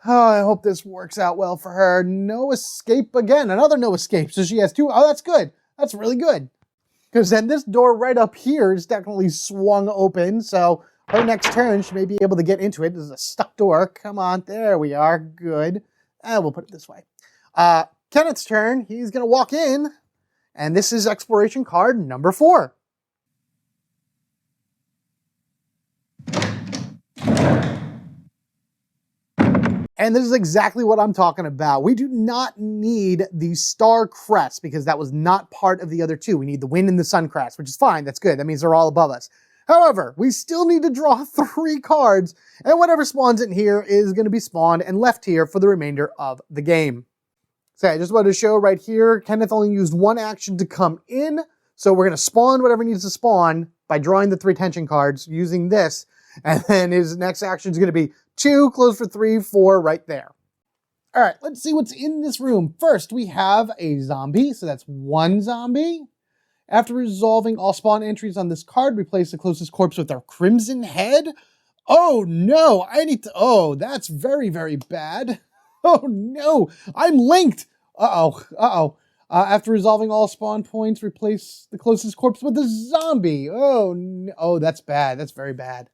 Oh, I hope this works out well for her. No escape again. Another no escape. So she has 2. Oh, that's good. That's really good. Because then this door right up here is definitely swung open, so her next turn, she may be able to get into it. This is a stuck door. Come on. There we are. Good. We'll put it this way. Kenneth's turn. He's going to walk in. And this is exploration card number 4. And this is exactly what I'm talking about. We do not need the star crest because that was not part of the other 2. We need the wind and the sun crest, which is fine. That's good. That means they're all above us. However, we still need to draw 3 cards, and whatever spawns in here is going to be spawned and left here for the remainder of the game. So I just wanted to show right here, Kenneth only used 1 action to come in, so we're going to spawn whatever needs to spawn by drawing the 3 tension cards using this, and then his next action is going to be 2, close for 3, 4 right there. All right, let's see what's in this room. First, we have a zombie, so that's 1 zombie. After resolving all spawn entries on this card, replace the closest corpse with our crimson head. Oh no, oh, that's very, very bad. Oh no, I'm linked. After resolving all spawn points, replace the closest corpse with a zombie. Oh no, oh, that's bad, that's very bad.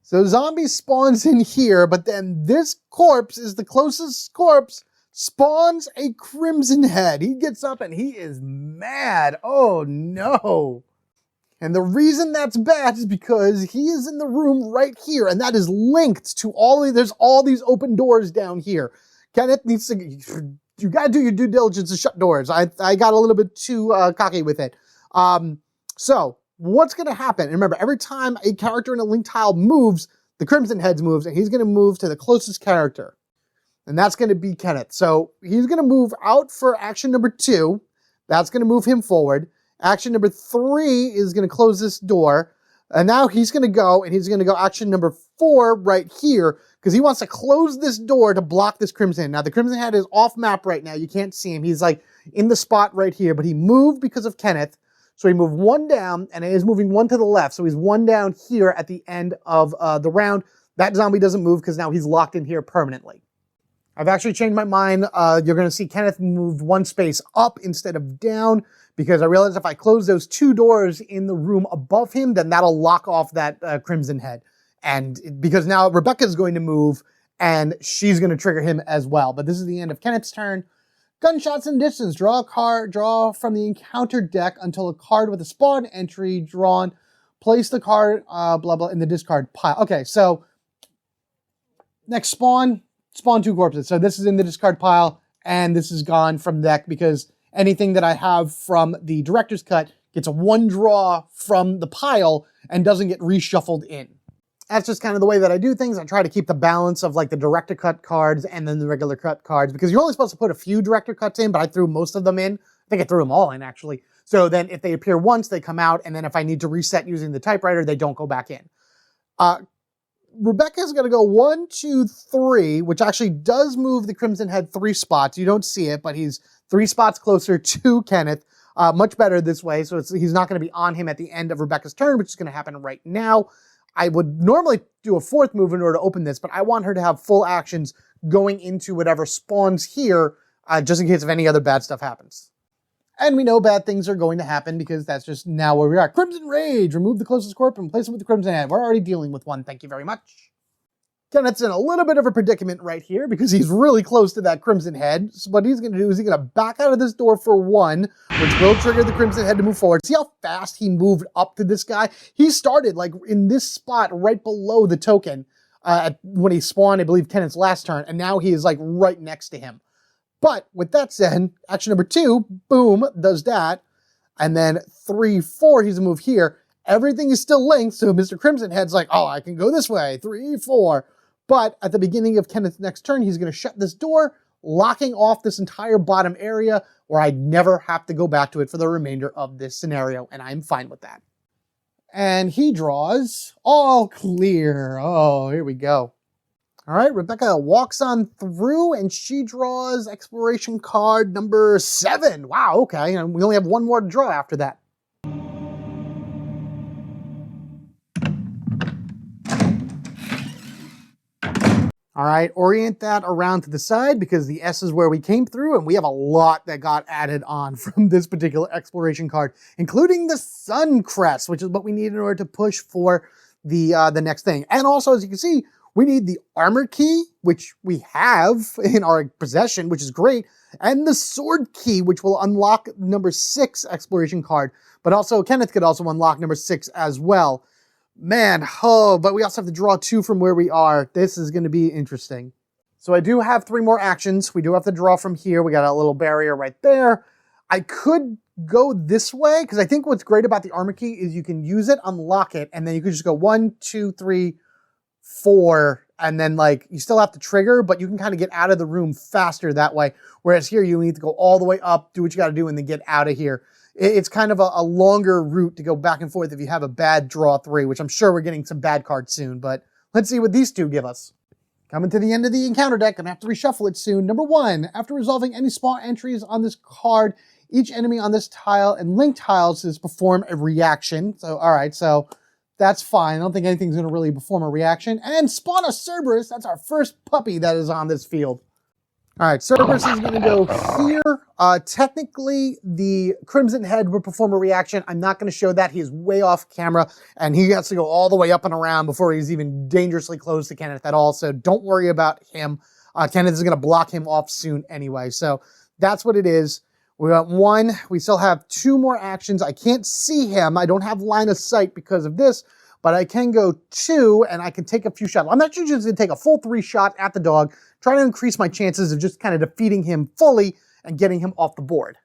So zombie spawns in here, but then this corpse is the closest corpse, spawns a crimson head. He gets up and he is mad. Oh no. And the reason that's bad is because he is in the room right here, and that is linked to there's all these open doors down here. Kenneth needs to, you gotta do your due diligence to shut doors. I got a little bit too cocky with it. So what's gonna happen? And remember, every time a character in a link tile moves, the crimson head moves, and he's gonna move to the closest character. And that's going to be Kenneth. So he's going to move out for action number 2. That's going to move him forward. Action number 3 is going to close this door. And now he's going to go, and he's going to go action number 4 right here, because he wants to close this door to block this crimson. Now, the crimson head is off map right now. You can't see him. He's like in the spot right here, but he moved because of Kenneth. So he moved 1 down, and he is moving 1 to the left. So he's 1 down here at the end of the round. That zombie doesn't move because now he's locked in here permanently. I've actually changed my mind. You're going to see Kenneth move 1 space up instead of down, because I realized if I close those 2 doors in the room above him, then that'll lock off that crimson head. And because now Rebecca's going to move, and she's going to trigger him as well. But this is the end of Kenneth's turn. Gunshots and distance. Draw a card. Draw from the encounter deck until a card with a spawn entry drawn. Place the card, blah, blah, in the discard pile. Okay, so next spawn 2 corpses. So this is in the discard pile, and this is gone from the deck because anything that I have from the director's cut gets a 1 draw from the pile and doesn't get reshuffled in. That's just kind of the way that I do things. I try to keep the balance of like the director cut cards and then the regular cut cards, because you're only supposed to put a few director cuts in, but I threw most of them in. I think I threw them all in actually. So then if they appear once, they come out, and then if I need to reset using the typewriter, they don't go back in. Rebecca's going to go 1, 2, 3, which actually does move the Crimson Head 3 spots. You don't see it, but he's 3 spots closer to Kenneth. Much better this way, so he's not going to be on him at the end of Rebecca's turn, which is going to happen right now. I would normally do a 4th move in order to open this, but I want her to have full actions going into whatever spawns here, just in case if any other bad stuff happens. And we know bad things are going to happen because that's just now where we are. Crimson Rage, remove the closest corp and replace it with the Crimson Head. We're already dealing with one, thank you very much. Kenneth's in a little bit of a predicament right here because he's really close to that Crimson Head. So what he's going to do is he's going to back out of this door for 1, which will trigger the Crimson Head to move forward. See how fast he moved up to this guy? He started like in this spot right below the token when he spawned, I believe, Kenneth's last turn, and now he is like right next to him. But with that said, action number 2, boom, does that. And then 3, 4, he's a move here. Everything is still linked, so Mr. Crimson Head's like, oh, I can go this way, 3, 4. But at the beginning of Kenneth's next turn, he's going to shut this door, locking off this entire bottom area where I'd never have to go back to it for the remainder of this scenario, and I'm fine with that. And he draws all clear. Oh, here we go. All right, Rebecca walks on through, and she draws exploration card number 7. Wow, okay, and we only have 1 more to draw after that. All right, orient that around to the side because the S is where we came through, and we have a lot that got added on from this particular exploration card, including the Sun Crest, which is what we need in order to push for the next thing. And also, as you can see, we need the armor key, which we have in our possession, which is great, and the sword key, which will unlock number 6 exploration card. But also, Kenneth could also unlock number 6 as well. Man, oh, but we also have to draw 2 from where we are. This is going to be interesting. So I do have 3 more actions. We do have to draw from here. We got a little barrier right there. I could go this way, because I think what's great about the armor key is you can use it, unlock it, and then you can just go 1, 2, 3, 4, and then like you still have to trigger, but you can kind of get out of the room faster that way. Whereas here you need to go all the way up, do what you got to do, and then get out of here. It's kind of a longer route to go back and forth if you have a bad draw 3, which I'm sure we're getting some bad cards soon, but let's see what these 2 give us. Coming to the end of the encounter deck, gonna have to reshuffle it soon. Number 1, after resolving any small entries on this card, each enemy on this tile and linked tiles is perform a reaction. So, all right, so that's fine. I don't think anything's gonna really perform a reaction. And spawn a Cerberus, that's our first puppy that is on this field. All right, Cerberus is going to go here. Technically, the Crimson Head will perform a reaction. I'm not going to show that. He is way off camera, and he has to go all the way up and around before he's even dangerously close to Kenneth at all, so don't worry about him. Kenneth is going to block him off soon anyway, so that's what it is. We got 1. We still have 2 more actions. I can't see him. I don't have line of sight because of this, but I can go 2, and I can take a few shots. I'm actually just going to take a full 3 shot at the dog, trying to increase my chances of just kind of defeating him fully and getting him off the board.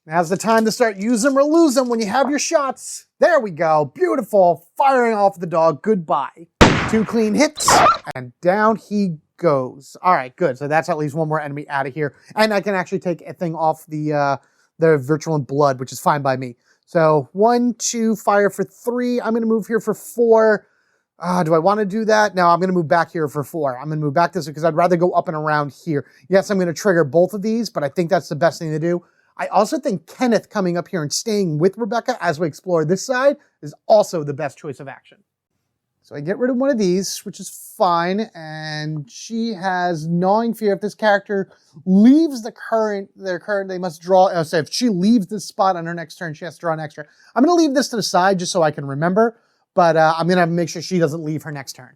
Now's the time to start use them or lose them when you have your shots. There we go. Beautiful. Firing off the dog. Goodbye. 2 clean hits, and down he goes. All right, good. So that's at least 1 more enemy out of here. And I can actually take a thing off the Virulent Blood, which is fine by me. So 1, 2, fire for 3. I'm going to move here for 4. Do I want to do that? No, I'm going to move back here for 4. I'm going to move back this way because I'd rather go up and around here. Yes, I'm going to trigger both of these, but I think that's the best thing to do. I also think Kenneth coming up here and staying with Rebecca as we explore this side is also the best choice of action. So I get rid of one of these, which is fine, and she has Gnawing Fear. If this character leaves their current, they must draw, so if she leaves this spot on her next turn, she has to draw an extra. I'm going to leave this to the side just so I can remember. But I'm going to make sure she doesn't leave her next turn.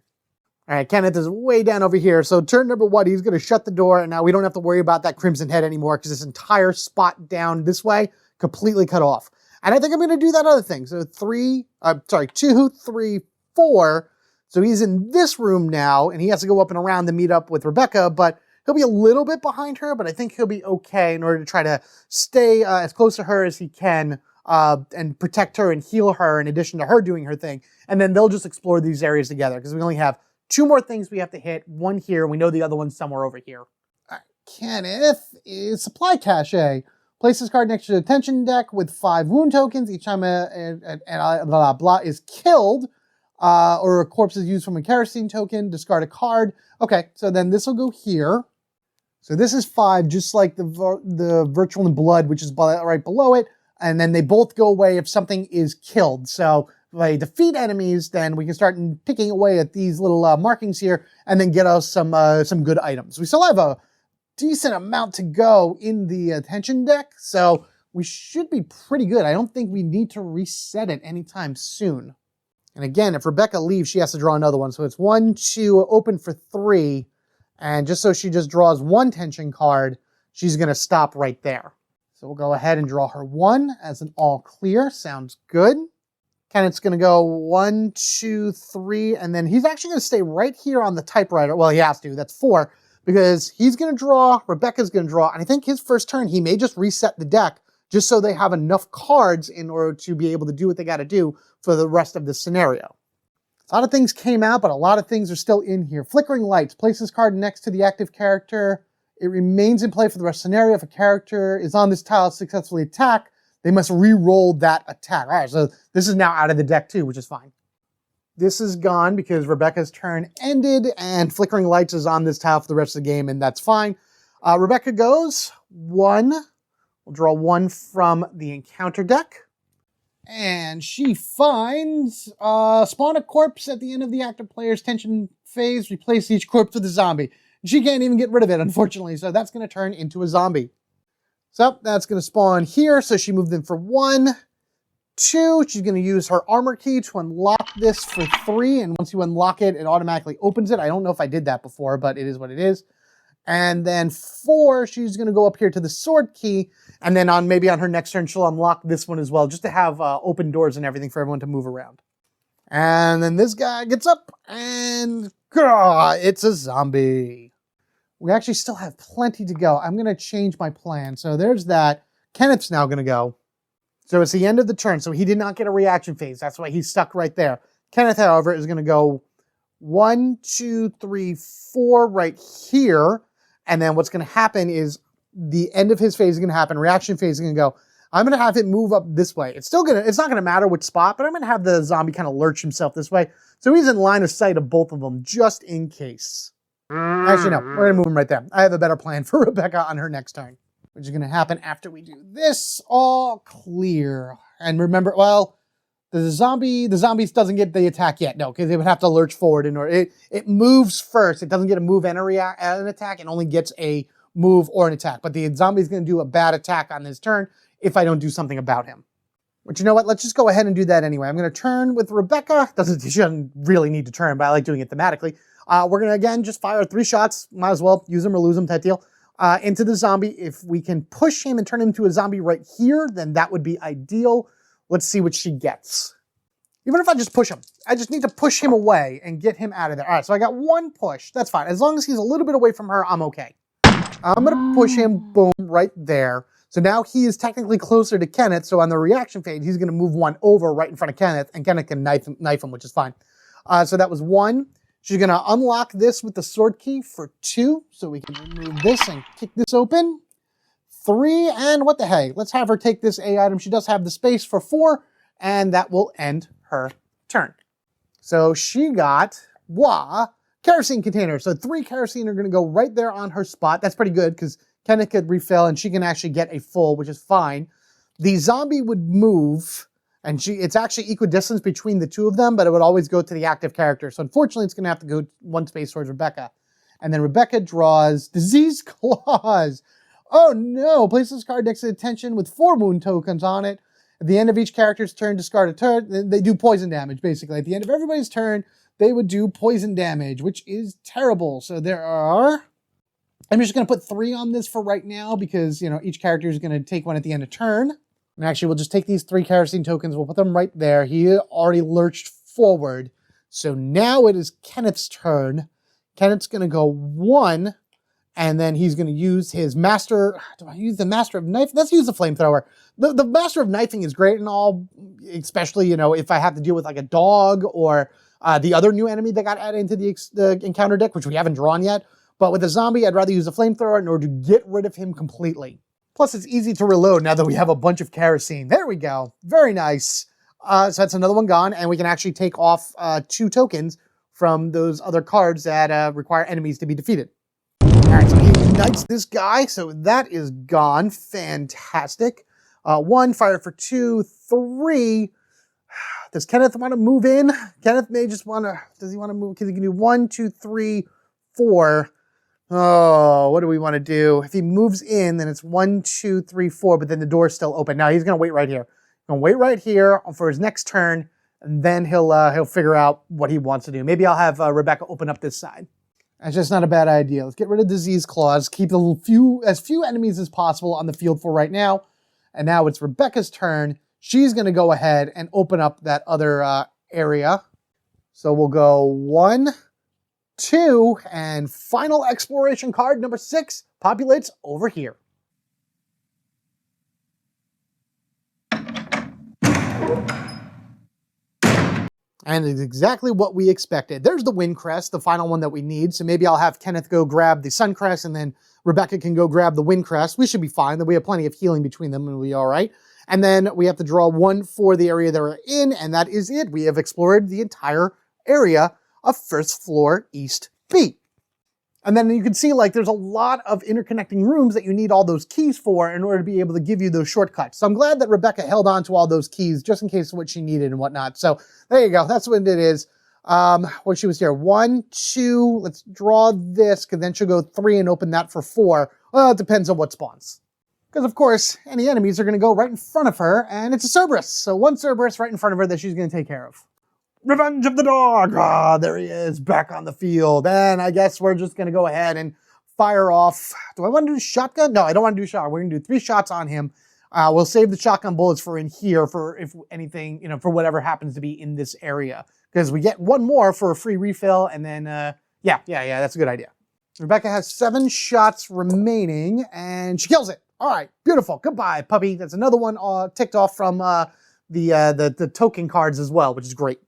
All right, Kenneth is way down over here. So turn number 1, he's going to shut the door. And now we don't have to worry about that Crimson Head anymore because this entire spot down this way completely cut off. And I think I'm going to do that other thing. So 2, 3, 4. So he's in this room now, and he has to go up and around to meet up with Rebecca. But he'll be a little bit behind her, but I think he'll be okay in order to try to stay as close to her as he can and protect her and heal her in addition to her doing her thing. And then they'll just explore these areas together because we only have 2 more things we have to hit. One here, and we know the other one's somewhere over here. Kenneth is supply cache. Place this card next to the attention deck with 5 wound tokens. Each time blah, blah, blah is killed or a corpse is used from a kerosene token, discard a card. Okay, so then this will go here. So this is 5, just like the virtual and blood, which is right below it. And then they both go away if something is killed. So if I defeat enemies, then we can start picking away at these little markings here and then get us some good items. We still have a decent amount to go in the attention deck, so we should be pretty good. I don't think we need to reset it anytime soon. And again, if Rebecca leaves, she has to draw another one. So it's 1, 2, open for 3. And just so she just draws 1 tension card, she's going to stop right there. So we'll go ahead and draw her 1 as an all clear. Sounds good. Kenneth's going to go 1, 2, 3, and then he's actually going to stay right here on the typewriter. Well, he has to. That's 4. Because he's going to draw, Rebecca's going to draw, and I think his first turn, he may just reset the deck just so they have enough cards in order to be able to do what they got to do for the rest of the scenario. A lot of things came out, but a lot of things are still in here. Flickering Lights. Place this card next to the active character. It remains in play for the rest of the scenario. If a character is on this tile successfully attack, they must re-roll that attack. All right, so this is now out of the deck too, which is fine. This is gone because Rebecca's turn ended and Flickering Lights is on this tile for the rest of the game, and that's fine. Rebecca goes 1. We'll draw 1 from the encounter deck. And she finds spawn a corpse at the end of the active player's tension phase. Replace each corpse with a zombie. She can't even get rid of it, unfortunately, so that's going to turn into a zombie. So that's going to spawn here, so she moved in for 1. 2, she's going to use her armor key to unlock this for 3, and once you unlock it, it automatically opens it. I don't know if I did that before, but it is what it is. And then 4, she's going to go up here to the sword key, and then maybe on her next turn, she'll unlock this one as well, just to have open doors and everything for everyone to move around. And then this guy gets up, and it's a zombie. We actually still have plenty to go. I'm going to change my plan. So there's that. Kenneth's now going to go. So it's the end of the turn, so he did not get a reaction phase. That's why he's stuck right there. Kenneth, however, is going to go 1, 2, 3, 4 right here. And then what's going to happen is the end of his phase is going to happen. Reaction phase is going to go. I'm going to have it move up this way. It's not going to matter which spot, but I'm going to have the zombie kind of lurch himself this way. So he's in line of sight of both of them, just in case. Actually, no, we're going to move him right there. I have a better plan for Rebecca on her next turn, which is going to happen after we do this. All clear. And remember, well, the zombie doesn't get the attack yet. No, because it would have to lurch forward in order. It moves first. It doesn't get a move and an attack. It only gets a move or an attack. But the zombie's going to do a bad attack on his turn if I don't do something about him. But you know what? Let's just go ahead and do that anyway. I'm going to turn with Rebecca. She doesn't really need to turn, but I like doing it thematically. We're going to, again, just fire 3 shots. Might as well use them or lose them type deal. Into the zombie. If we can push him and turn him into a zombie right here, then that would be ideal. Let's see what she gets. Even if I just push him, I just need to push him away and get him out of there. All right, so I got 1 push. That's fine. As long as he's a little bit away from her, I'm okay. I'm going to push him, boom, right there. So now he is technically closer to Kenneth, so on the reaction phase, he's going to move 1 over right in front of Kenneth, and Kenneth can knife him, which is fine. So that was 1. She's going to unlock this with the sword key for 2, so we can remove this and kick this open. 3, and what the heck? Let's have her take this A item. She does have the space for 4, and that will end her turn. So she got kerosene container. So 3 kerosene are going to go right there on her spot. That's pretty good because Kenneth could refill and she can actually get a full, which is fine. The zombie would move, and it's actually equidistant between the 2 of them, but it would always go to the active character. So unfortunately, it's going to have to go 1 space towards Rebecca. And then Rebecca draws Disease Claws. Oh no! Place this card next to attention with 4 wound tokens on it. At the end of each character's turn, discard a turn. They do poison damage, basically. At the end of everybody's turn, they would do poison damage, which is terrible. So I'm just going to put 3 on this for right now because, each character is going to take 1 at the end of turn. And actually, we'll just take these 3 kerosene tokens. We'll put them right there. He already lurched forward. So now it is Kenneth's turn. Kenneth's going to go 1, And then he's going to use his master. Do I use the master of knife? Let's use the flamethrower. The master of knifing is great and all, especially, you know, if I have to deal with like a dog or the other new enemy that got added into the encounter deck, which we haven't drawn yet. But with a zombie, I'd rather use a flamethrower in order to get rid of him completely. Plus, it's easy to reload now that we have a bunch of kerosene. There we go. Very nice. So that's another one gone, and we can actually take off 2 tokens from those other cards that require enemies to be defeated. All right, so he ignites this guy, so that is gone. Fantastic. 1, fire for 2, 3. Does Kenneth want to move in? Kenneth may just want to, does he want to move? Because he can do 1, 2, 3, 4. Oh, what do we want to do? If he moves in, then it's 1, 2, 3, 4, but then the door's still open. Now he's going to wait right here. He's going to wait right here for his next turn, and then he'll figure out what he wants to do. Maybe I'll have Rebecca open up this side. That's just not a bad idea. Let's get rid of disease claws. Keep as few enemies as possible on the field for right now. And now it's Rebecca's turn. She's going to go ahead and open up that other area. So we'll go 1, 2, and final exploration card number 6 populates over here. And it's exactly what we expected. There's the Wind Crest, the final one that we need. So maybe I'll have Kenneth go grab the Sun Crest, and then Rebecca can go grab the Wind Crest. We should be fine. We have plenty of healing between them, and we'll be all right. And then we have to draw 1 for the area that we're in, and that is it. We have explored the entire area of First Floor East B. And then you can see, like, there's a lot of interconnecting rooms that you need all those keys for in order to be able to give you those shortcuts. So I'm glad that Rebecca held on to all those keys just in case of what she needed and whatnot. So there you go. That's what it is. What she was here. 1, 2, let's draw this, because then she'll go 3 and open that for 4. Well, it depends on what spawns. Because, of course, any enemies are going to go right in front of her, and it's a Cerberus. So 1 Cerberus right in front of her that she's going to take care of. Revenge of the Dog! Ah, there he is, back on the field. And I guess we're just going to go ahead and fire off. Do I want to do shotgun? No, I don't want to do shotgun. We're going to do 3 shots on him. We'll save the shotgun bullets for in here for if anything, you know, for whatever happens to be in this area. Because we get 1 more for a free refill, and then, yeah, that's a good idea. Rebecca has 7 shots remaining, and she kills it. All right, beautiful. Goodbye, puppy. That's another one ticked off from the token cards as well, which is great.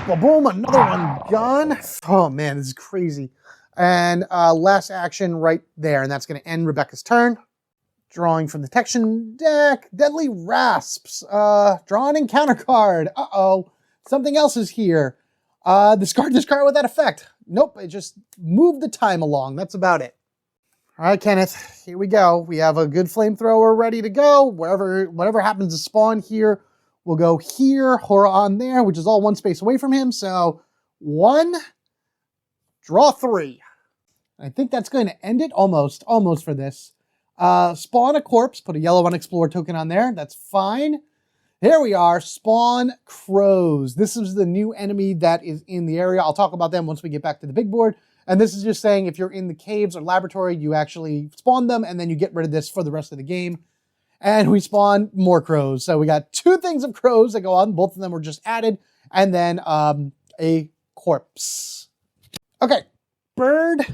Well, boom, another one gone. Oh, man, this is crazy. And last action right there, and that's going to end Rebecca's turn. Drawing from the detection deck, Deadly Rasps. Draw an encounter card. Uh-oh, something else is here. Discard this card with that effect. Nope, it just moved the time along. That's about it. All right, Kenneth, here we go. We have a good flamethrower ready to go. Whatever happens to spawn here, we'll go here or on there, which is all 1 space away from him. So 1, draw 3. I think that's going to end it almost for this. Spawn a corpse, put a yellow unexplored token on there. That's fine. Here we are, spawn crows. This is the new enemy that is in the area. I'll talk about them once we get back to the big board. And this is just saying if you're in the caves or laboratory, you actually spawn them and then you get rid of this for the rest of the game. And we spawn more crows. So we got 2 things of crows that go on. Both of them were just added. And then a corpse. Okay, bird,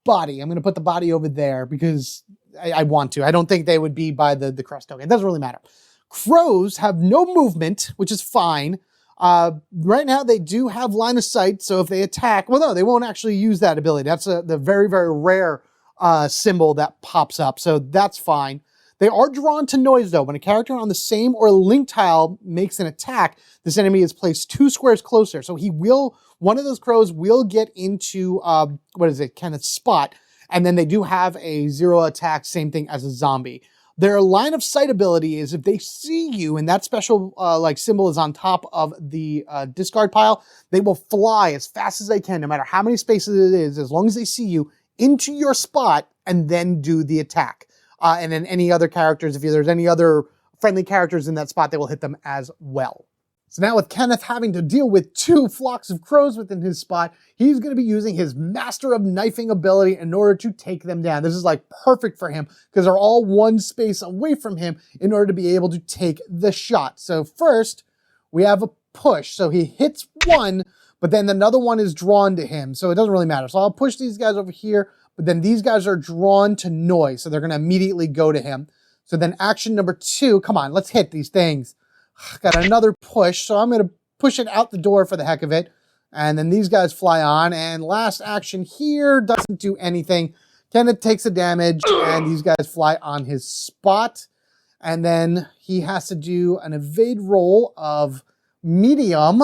body. I'm going to put the body over there because I want to. I don't think they would be by the crest token. It doesn't really matter. Crows have no movement, which is fine. Right now, they do have line of sight, so if they attack, well, no, they won't actually use that ability. That's the very, very rare symbol that pops up, so that's fine. They are drawn to noise, though. When a character on the same or link tile makes an attack, this enemy is placed 2 squares closer, so one of those crows will get into, Kenneth's spot, and then they do have a 0 attack, same thing as a zombie. Their line of sight ability is if they see you and that special symbol is on top of the discard pile, they will fly as fast as they can, no matter how many spaces it is, as long as they see you, into your spot and then do the attack. And then any other characters, if there's any other friendly characters in that spot, they will hit them as well. So now with Kenneth having to deal with 2 flocks of crows within his spot, he's going to be using his Master of Knifing ability in order to take them down. This is like perfect for him because they're all 1 space away from him in order to be able to take the shot. So first, we have a push. So he hits 1, but then another one is drawn to him, so it doesn't really matter. So I'll push these guys over here, but then these guys are drawn to noise, so they're going to immediately go to him. So then action number 2, come on, let's hit these things. Got another push, so I'm going to push it out the door for the heck of it. And then these guys fly on, and last action here doesn't do anything. Kenneth takes the damage, and these guys fly on his spot. And then he has to do an evade roll of medium,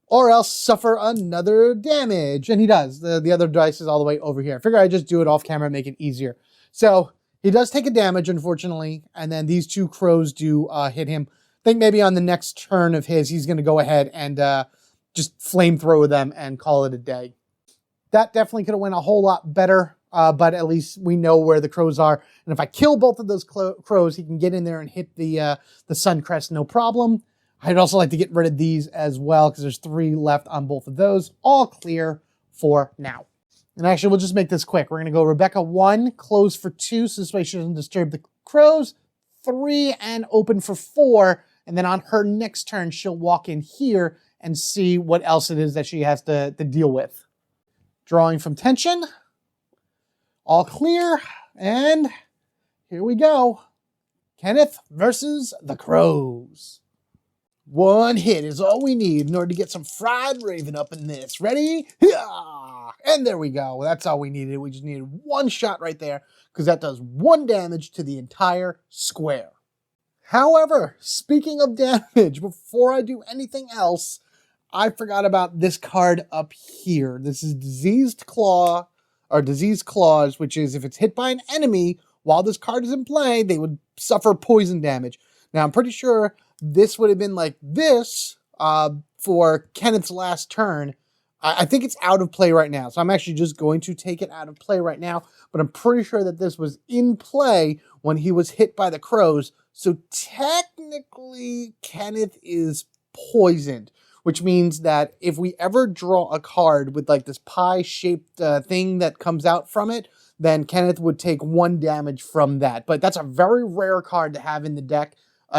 or else suffer another damage. And he does. The other dice is all the way over here. I figure I'd just do it off camera and make it easier. So he does take a damage, unfortunately, and then these 2 crows do hit him. I think maybe on the next turn of his, he's going to go ahead and just flamethrower them and call it a day. That definitely could have went a whole lot better, but at least we know where the crows are. And if I kill both of those crows, he can get in there and hit the Suncrest, no problem. I'd also like to get rid of these as well, because there's 3 left on both of those. All clear for now. And actually, we'll just make this quick. We're going to go Rebecca 1, close for 2, so this way she doesn't disturb the crows. 3, and open for 4. And then on her next turn, she'll walk in here and see what else it is that she has to deal with. Drawing from tension. All clear. And here we go. Kenneth versus the crows. 1 hit is all we need in order to get some fried raven up in this. Ready? Yeah! And there we go. That's all we needed. We just needed 1 shot right there, because that does 1 damage to the entire square. However, speaking of damage, before I do anything else, I forgot about this card up here. This is Diseased Claw, or Diseased Claws, which is if it's hit by an enemy while this card is in play, they would suffer poison damage. Now, I'm pretty sure this would have been like this for Kenneth's last turn. I think it's out of play right now, so I'm actually just going to take it out of play right now, but I'm pretty sure that this was in play when he was hit by the crows, so technically Kenneth is poisoned, which means that if we ever draw a card with like this pie-shaped thing that comes out from it, then Kenneth would take 1 damage from that. But that's a very rare card to have in the deck,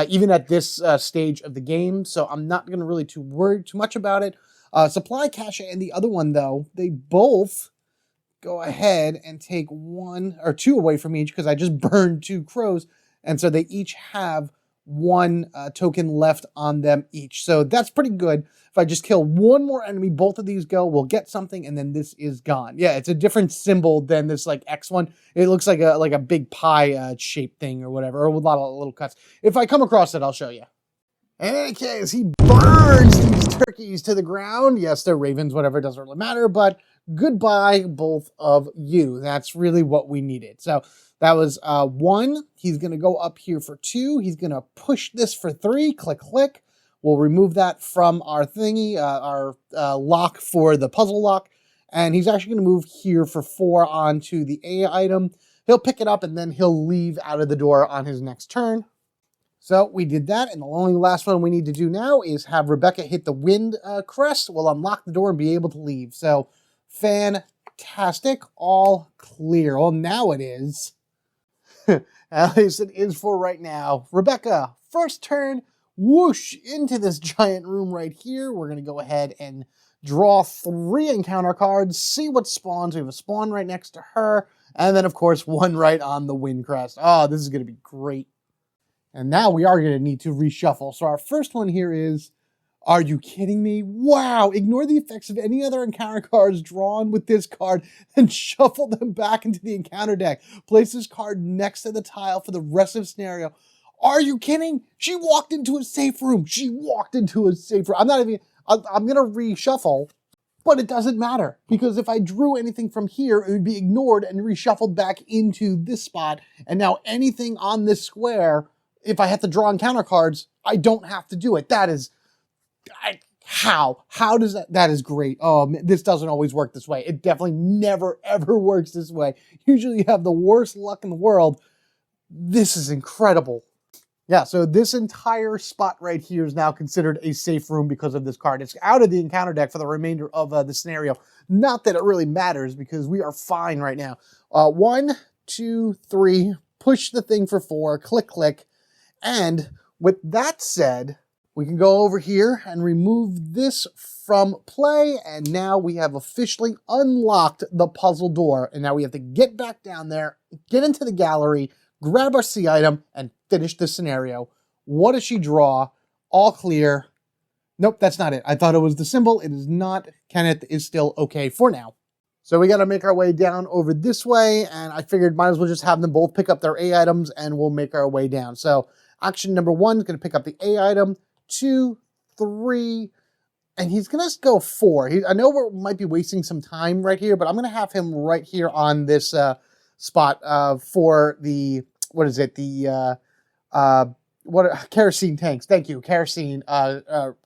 even at this stage of the game, so I'm not going to really worry too much about it. Supply Cache and the other one, though, they both go ahead and take 1 or 2 away from each, because I just burned 2 crows, and so they each have 1 token left on them each. So that's pretty good. If I just kill 1 more enemy, both of these go, we'll get something, and then this is gone. Yeah, it's a different symbol than this like X one. It looks like a big pie shaped thing or whatever, or with a lot of little cuts. If I come across it, I'll show you. In any case, he burns these turkeys to the ground. Yes, they're ravens, whatever, it doesn't really matter, but goodbye, both of you. That's really what we needed. So that was 1. He's going to go up here for 2. He's going to push this for 3. Click, click. We'll remove that from our thingy, our lock for the puzzle lock. And he's actually going to move here for 4 onto the A item. He'll pick it up, and then he'll leave out of the door on his next turn. So we did that, and the only last one we need to do now is have Rebecca hit the wind crest. We'll unlock the door and be able to leave. So fantastic, all clear. Well, now it is. At least it is for right now. Rebecca, first turn, whoosh, into this giant room right here. We're going to go ahead and draw 3 encounter cards, see what spawns. We have a spawn right next to her, and then, of course, 1 right on the wind crest. Oh, this is going to be great. And now we are going to need to reshuffle. So our first one here is, are you kidding me? Wow, ignore the effects of any other encounter cards drawn with this card and shuffle them back into the encounter deck. Place this card next to the tile for the rest of the scenario. Are you kidding? She walked into a safe room. She walked into a safe room. I'm going to reshuffle, but it doesn't matter, because if I drew anything from here, it would be ignored and reshuffled back into this spot. And now anything on this square, if I have to draw encounter cards, I don't have to do it. That is, how does that is great. Oh, this doesn't always work this way. It definitely never, ever works this way. Usually you have the worst luck in the world. This is incredible. Yeah, so this entire spot right here is now considered a safe room because of this card. It's out of the encounter deck for the remainder of the scenario. Not that it really matters, because we are fine right now. 1, 2, 3, push the thing for 4, click, click. And with that said, We can go over here and remove this from play, and now we have officially unlocked the puzzle door. And now we have to get back down there, get into the gallery, grab our C item, and finish the scenario. What does she draw? All clear. Nope, that's not it. I thought it was the symbol. It is not. Kenneth is still okay for now. So we got to make our way down over this way, and I figured might as well just have them both pick up their A items, and we'll make our way down. So action number 1 is going to pick up the A item, 2, 3, and he's going to go 4. I know we might be wasting some time right here, but I'm going to have him right here on this spot for the, what is it, the kerosene tanks. Thank you, kerosene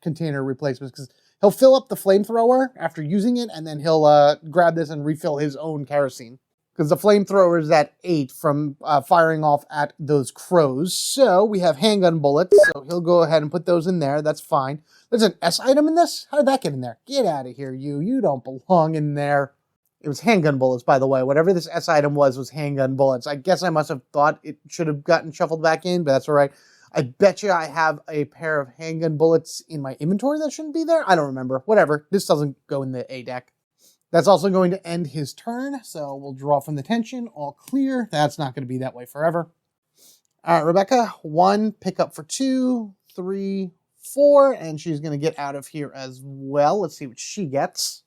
container replacements, because he'll fill up the flamethrower after using it, and then he'll grab this and refill his own kerosene. Because the flamethrower is at 8 from firing off at those crows. So we have handgun bullets, so he'll go ahead and put those in there. That's fine. There's an S item in this? How did that get in there? Get out of here, you. You don't belong in there. It was handgun bullets, by the way. Whatever this S item was handgun bullets. I guess I must have thought it should have gotten shuffled back in, but that's all right. I bet you I have a pair of handgun bullets in my inventory that shouldn't be there. I don't remember. Whatever. This doesn't go in the A deck. That's also going to end his turn, so we'll draw from the tension. All clear. That's not going to be that way forever. All right, Rebecca, 1, pick up for 2, 3, 4, and she's going to get out of here as well. Let's see what she gets.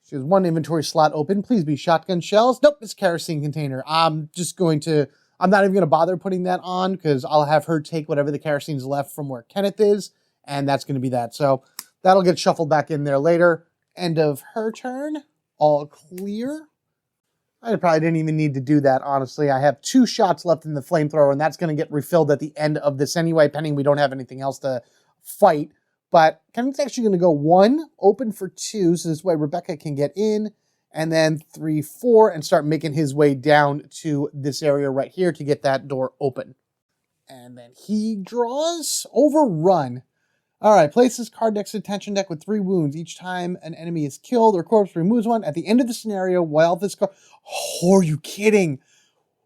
She has 1 inventory slot open. Please be shotgun shells. Nope, it's kerosene container. I'm not even going to bother putting that on, because I'll have her take whatever the kerosene's left from where Kenneth is, and that's going to be that. So that'll get shuffled back in there later. End of her turn. All clear. I probably didn't even need to do that, honestly. I have 2 shots left in the flamethrower, and that's going to get refilled at the end of this anyway, pending we don't have anything else to fight. But Kenneth's actually going to go 1, open for 2, so this way Rebecca can get in, and then 3, 4, and start making his way down to this area right here to get that door open. And then he draws Overrun. All right, place this card next to the tension deck with 3 wounds. Each time an enemy is killed or corpse removes 1. At the end of the scenario, while this card... Oh, are you kidding?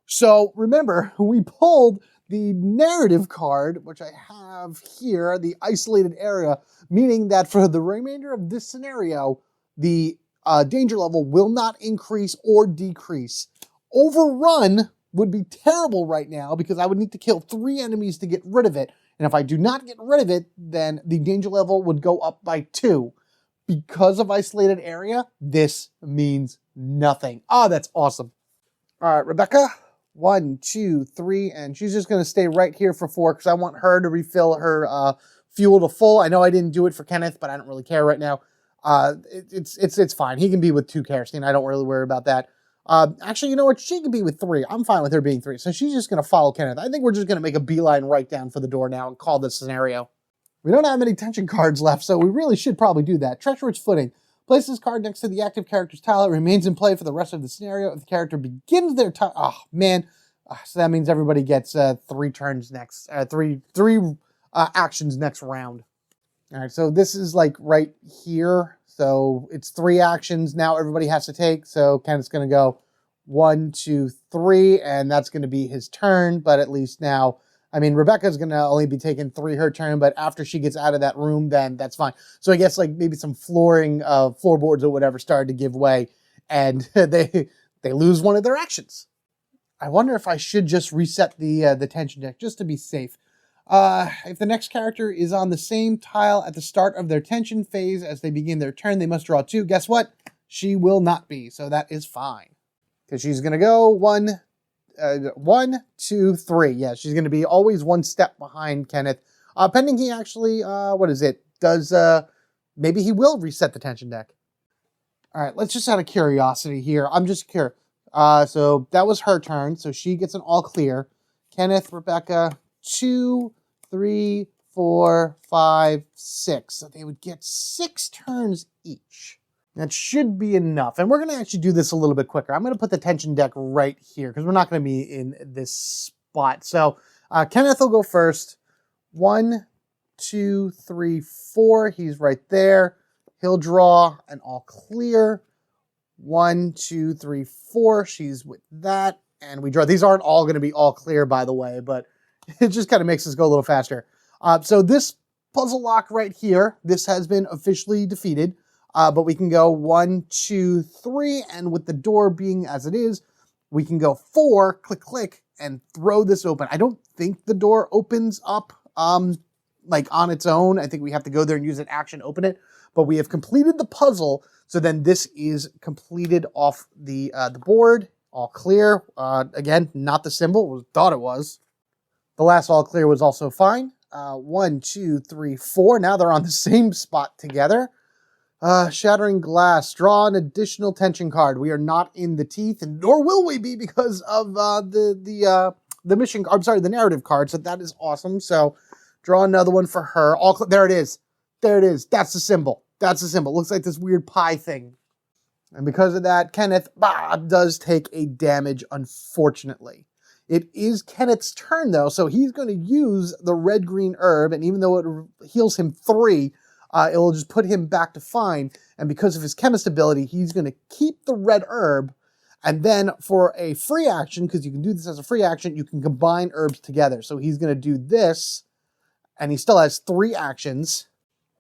So remember, we pulled the narrative card, which I have here, the isolated area, meaning that for the remainder of this scenario, the danger level will not increase or decrease. Overrun would be terrible right now because I would need to kill 3 enemies to get rid of it. And if I do not get rid of it, then the danger level would go up by 2. Because of isolated area, this means nothing. Oh, that's awesome. All right, Rebecca, 1, 2, 3, and she's just going to stay right here for 4 because I want her to refill her fuel to full. I know I didn't do it for Kenneth, but I don't really care right now. It's fine. He can be with 2 kerosene. I don't really worry about that. Actually, you know what? She can be with 3. I'm fine with her being 3. So she's just going to follow Kenneth. I think we're just going to make a beeline right down for the door now and call this scenario. We don't have many tension cards left, so we really should probably do that. Treacherous Footing. Place this card next to the active character's tile. It remains in play for the rest of the scenario. If the character begins their time... Oh, man. So that means everybody gets 3 turns next... three actions next round. All right, so this is like right here. So it's 3 actions now everybody has to take. So Kenneth's going to go 1, 2, 3, and that's going to be his turn. But at least now, I mean, Rebecca's going to only be taking 3 her turn, but after she gets out of that room, then that's fine. So I guess like maybe some floorboards or whatever started to give way, and they lose one of their actions. I wonder if I should just reset the tension deck just to be safe. If the next character is on the same tile at the start of their tension phase as they begin their turn, they must draw 2. Guess what? She will not be, so that is fine. Because she's going to go 1, 2, 3. Yeah, she's going to be always 1 step behind Kenneth. Pending he actually, maybe he will reset the tension deck. All right, let's just out of curiosity here. I'm just curious. So that was her turn, so she gets an all clear. Kenneth, Rebecca, 2, 3, 4, 5, 6. So they would get 6 turns each. That should be enough. And we're going to actually do this a little bit quicker. I'm going to put the tension deck right here because we're not going to be in this spot. So Kenneth will go first. 1, 2, 3, 4. He's right there. He'll draw an all clear. 1, 2, 3, 4. She's with that. And we draw. These aren't all going to be all clear, by the way, but it just kind of makes us go a little faster. So this puzzle lock right here. This has been officially defeated, but we can go 1, 2, 3, and with the door being as it is, we can go 4, click, click, and throw this open. I don't think the door opens up like on its own. I think we have to go there and use an action to open it, but we have completed the puzzle. So then this is completed off the board, all clear. Again, not the symbol, thought it was. The last all clear was also fine. 1, 2, 3, 4. Now they're on the same spot together. Shattering glass. Draw an additional tension card. We are not in the teeth, and nor will we be because of the mission. I'm sorry, the narrative card. So that is awesome. So draw another one for her. There it is. There it is. That's the symbol. That's the symbol. Looks like this weird pie thing. And because of that, Kenneth does take a damage, unfortunately. It is Kenneth's turn, though, so he's going to use the red-green herb, and even though it heals him 3, it will just put him back to fine. And because of his chemist ability, he's going to keep the red herb, and then for a free action, because you can do this as a free action, you can combine herbs together. So he's going to do this, and he still has 3 actions,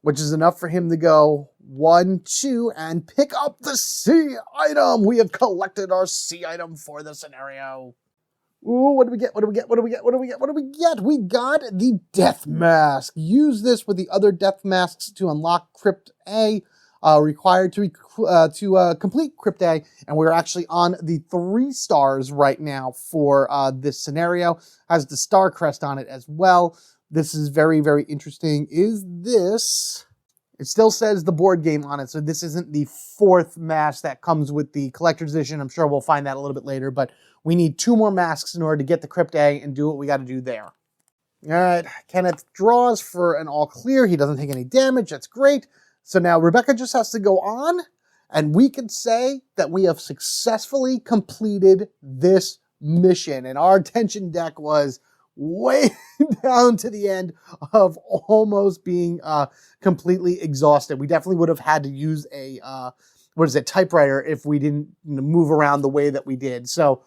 which is enough for him to go 1, 2, and pick up the C item. We have collected our C item for the scenario. Ooh, what do we get? What do we get? What do we get? What do we get? What do we get? We got the Death Mask. Use this with the other Death Masks to unlock Crypt A. Required to complete Crypt A, and we're actually on the 3 stars right now for this scenario. Has the star crest on it as well. This is very, very interesting. Is this... It still says the board game on it, so this isn't the 4th mask that comes with the collector's edition. I'm sure we'll find that a little bit later, but we need 2 more masks in order to get the Crypt A and do what we got to do there. All right, Kenneth draws for an all clear. He doesn't take any damage. That's great. So now Rebecca just has to go on, and we can say that we have successfully completed this mission. And our tension deck was way down to the end of almost being completely exhausted. We definitely would have had to use a typewriter if we didn't move around the way that we did. So,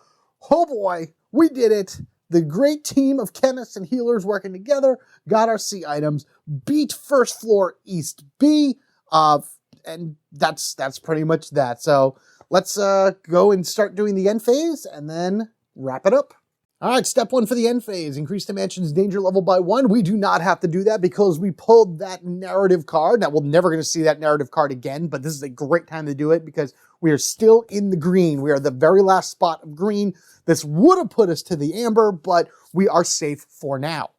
oh boy, we did it. The great team of chemists and healers working together got our C items, beat first floor East B, and that's pretty much that. So let's go and start doing the end phase and then wrap it up. All right, step 1 for the end phase. Increase the mansion's danger level by 1. We do not have to do that because we pulled that narrative card. Now, we're never going to see that narrative card again, but this is a great time to do it because we are still in the green. We are the very last spot of green. This would have put us to the amber, but we are safe for now.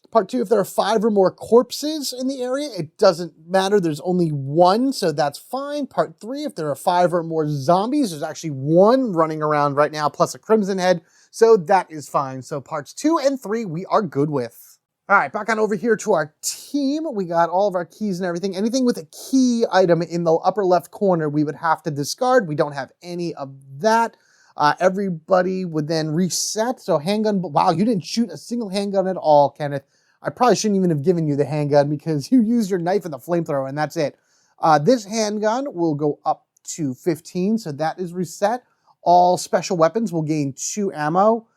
Part 2, if there are 5 or more corpses in the area, it doesn't matter. There's only 1, so that's fine. Part 3, if there are 5 or more zombies, there's actually 1 running around right now, plus a crimson head. So that is fine. So parts 2 and 3, we are good with. All right, back on over here to our team. We got all of our keys and everything. Anything with a key item in the upper left corner, we would have to discard. We don't have any of that. Everybody would then reset. So handgun, wow, you didn't shoot a single handgun at all, Kenneth. I probably shouldn't even have given you the handgun because you used your knife and the flamethrower and that's it. This handgun will go up to 15, so that is reset. All special weapons will gain 2 ammo.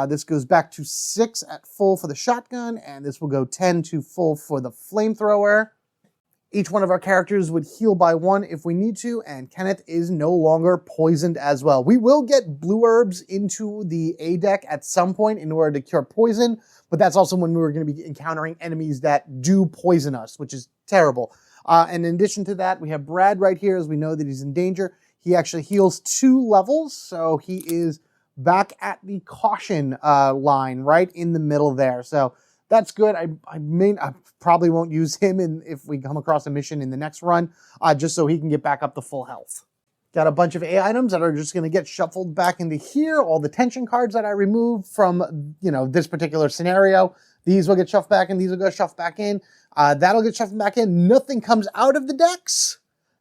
This goes back to 6 at full for the shotgun, and this will go 10 to full for the flamethrower. Each one of our characters would heal by 1 if we need to, and Kenneth is no longer poisoned as well. We will get blue herbs into the A deck at some point in order to cure poison, but that's also when we're going to be encountering enemies that do poison us, which is terrible. And in addition to that, we have Brad right here as we know that he's in danger. He actually heals 2 levels, so he is back at the caution line right in the middle there. So that's good. I probably won't use him if we come across a mission in the next run, just so he can get back up to full health. Got a bunch of A items that are just going to get shuffled back into here. All the tension cards that I removed from, this particular scenario, these will get shuffled back in, these will go shuffled back in. That'll get shuffled back in. Nothing comes out of the decks.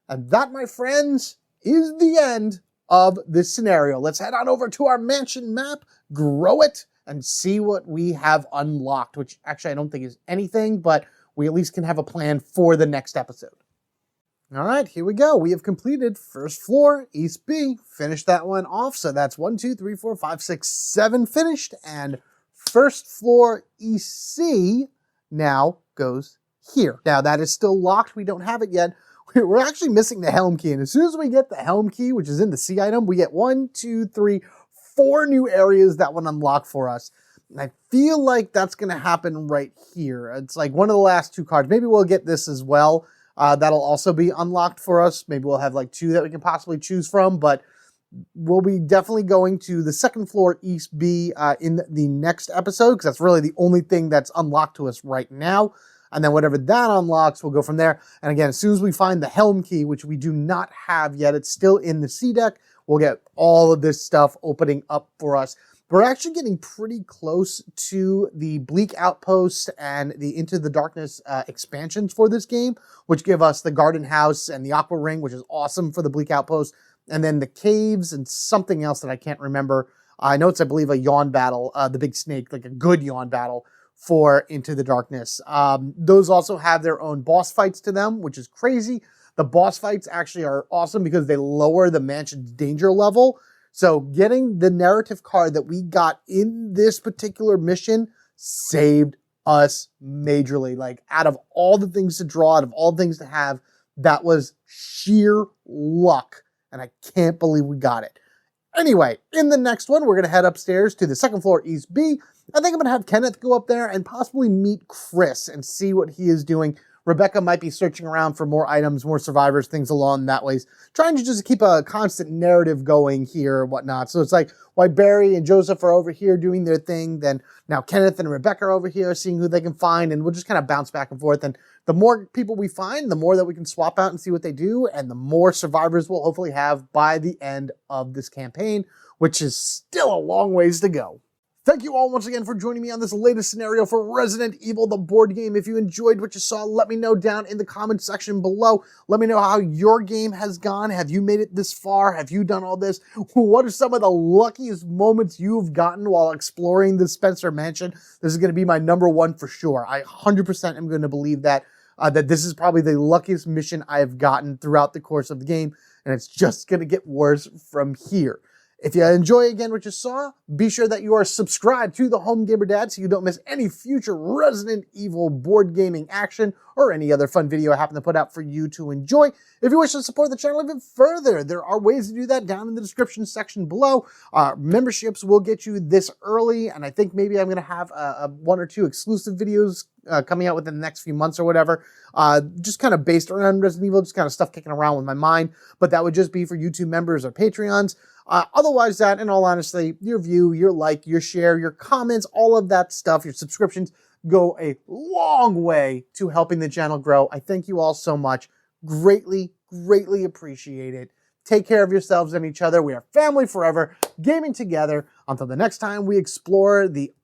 And that, my friends, is the end of this scenario. Let's head on over to our mansion map, grow it, and see what we have unlocked, which actually I don't think is anything, but we at least can have a plan for the next episode. All right, here we go. We have completed first floor, East B. Finished that one off, so that's 1, 2, 3, 4, 5, 6, 7 finished, and first floor East C now goes here. Now, that is still locked. We don't have it yet. We're actually missing the helm key. And as soon as we get the helm key, which is in the C item, we get 1, 2, 3, 4 new areas that would unlock for us. And I feel like that's going to happen right here. It's like one of the last 2 cards. Maybe we'll get this as well. That'll also be unlocked for us. Maybe we'll have like 2 that we can possibly choose from, but we'll be definitely going to the second floor East B in the next episode, because that's really the only thing that's unlocked to us right now. And then whatever that unlocks, we'll go from there. And again, as soon as we find the helm key, which we do not have yet, it's still in the C deck, we'll get all of this stuff opening up for us. We're actually getting pretty close to the Bleak Outpost and the Into the Darkness expansions for this game, which give us the Garden House and the Aqua Ring, which is awesome for the Bleak Outpost, and then the caves and something else that I can't remember. I know it's, I believe, a yawn battle, the big snake, like a good yawn battle for Into the Darkness. Those also have their own boss fights to them, which is crazy. The boss fights actually are awesome because they lower the mansion's danger level. So getting the narrative card that we got in this particular mission saved us majorly. Like, out of all the things to draw, out of all the things to have, that was sheer luck. And I can't believe we got it. Anyway, in the next one, we're going to head upstairs to the second floor East B. I think I'm going to have Kenneth go up there and possibly meet Chris and see what he is doing. Rebecca might be searching around for more items, more survivors, things along that ways, trying to just keep a constant narrative going here and whatnot. So it's like, while Barry and Joseph are over here doing their thing, then now Kenneth and Rebecca are over here seeing who they can find, and we'll just kind of bounce back and forth. And the more people we find, the more that we can swap out and see what they do, and the more survivors we'll hopefully have by the end of this campaign, which is still a long ways to go. Thank you all once again for joining me on this latest scenario for Resident Evil, the board game. If you enjoyed what you saw, let me know down in the comment section below. Let me know how your game has gone. Have you made it this far? Have you done all this? What are some of the luckiest moments you've gotten while exploring the Spencer Mansion? This is going to be my #1 for sure. I 100% am going to believe that, that this is probably the luckiest mission I have gotten throughout the course of the game, and it's just going to get worse from here. If you enjoy again what you saw, be sure that you are subscribed to the Home Gamer Dad so you don't miss any future Resident Evil board gaming action or any other fun video I happen to put out for you to enjoy. If you wish to support the channel even further, there are ways to do that down in the description section below. Memberships will get you this early, and I think maybe I'm going to have 1 or 2 exclusive videos coming out within the next few months or whatever, just kind of based around Resident Evil, just kind of stuff kicking around with my mind, but that would just be for YouTube members or Patreons. Otherwise, that, in all honesty, your view, your like, your share, your comments, all of that stuff, your subscriptions go a long way to helping the channel grow. I thank you all so much. Greatly, greatly appreciate it. Take care of yourselves and each other. We are family forever, gaming together. Until the next time we explore the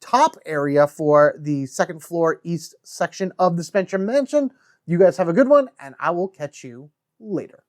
top area for the second floor east section of the Spencer Mansion. You guys have a good one, and I will catch you later.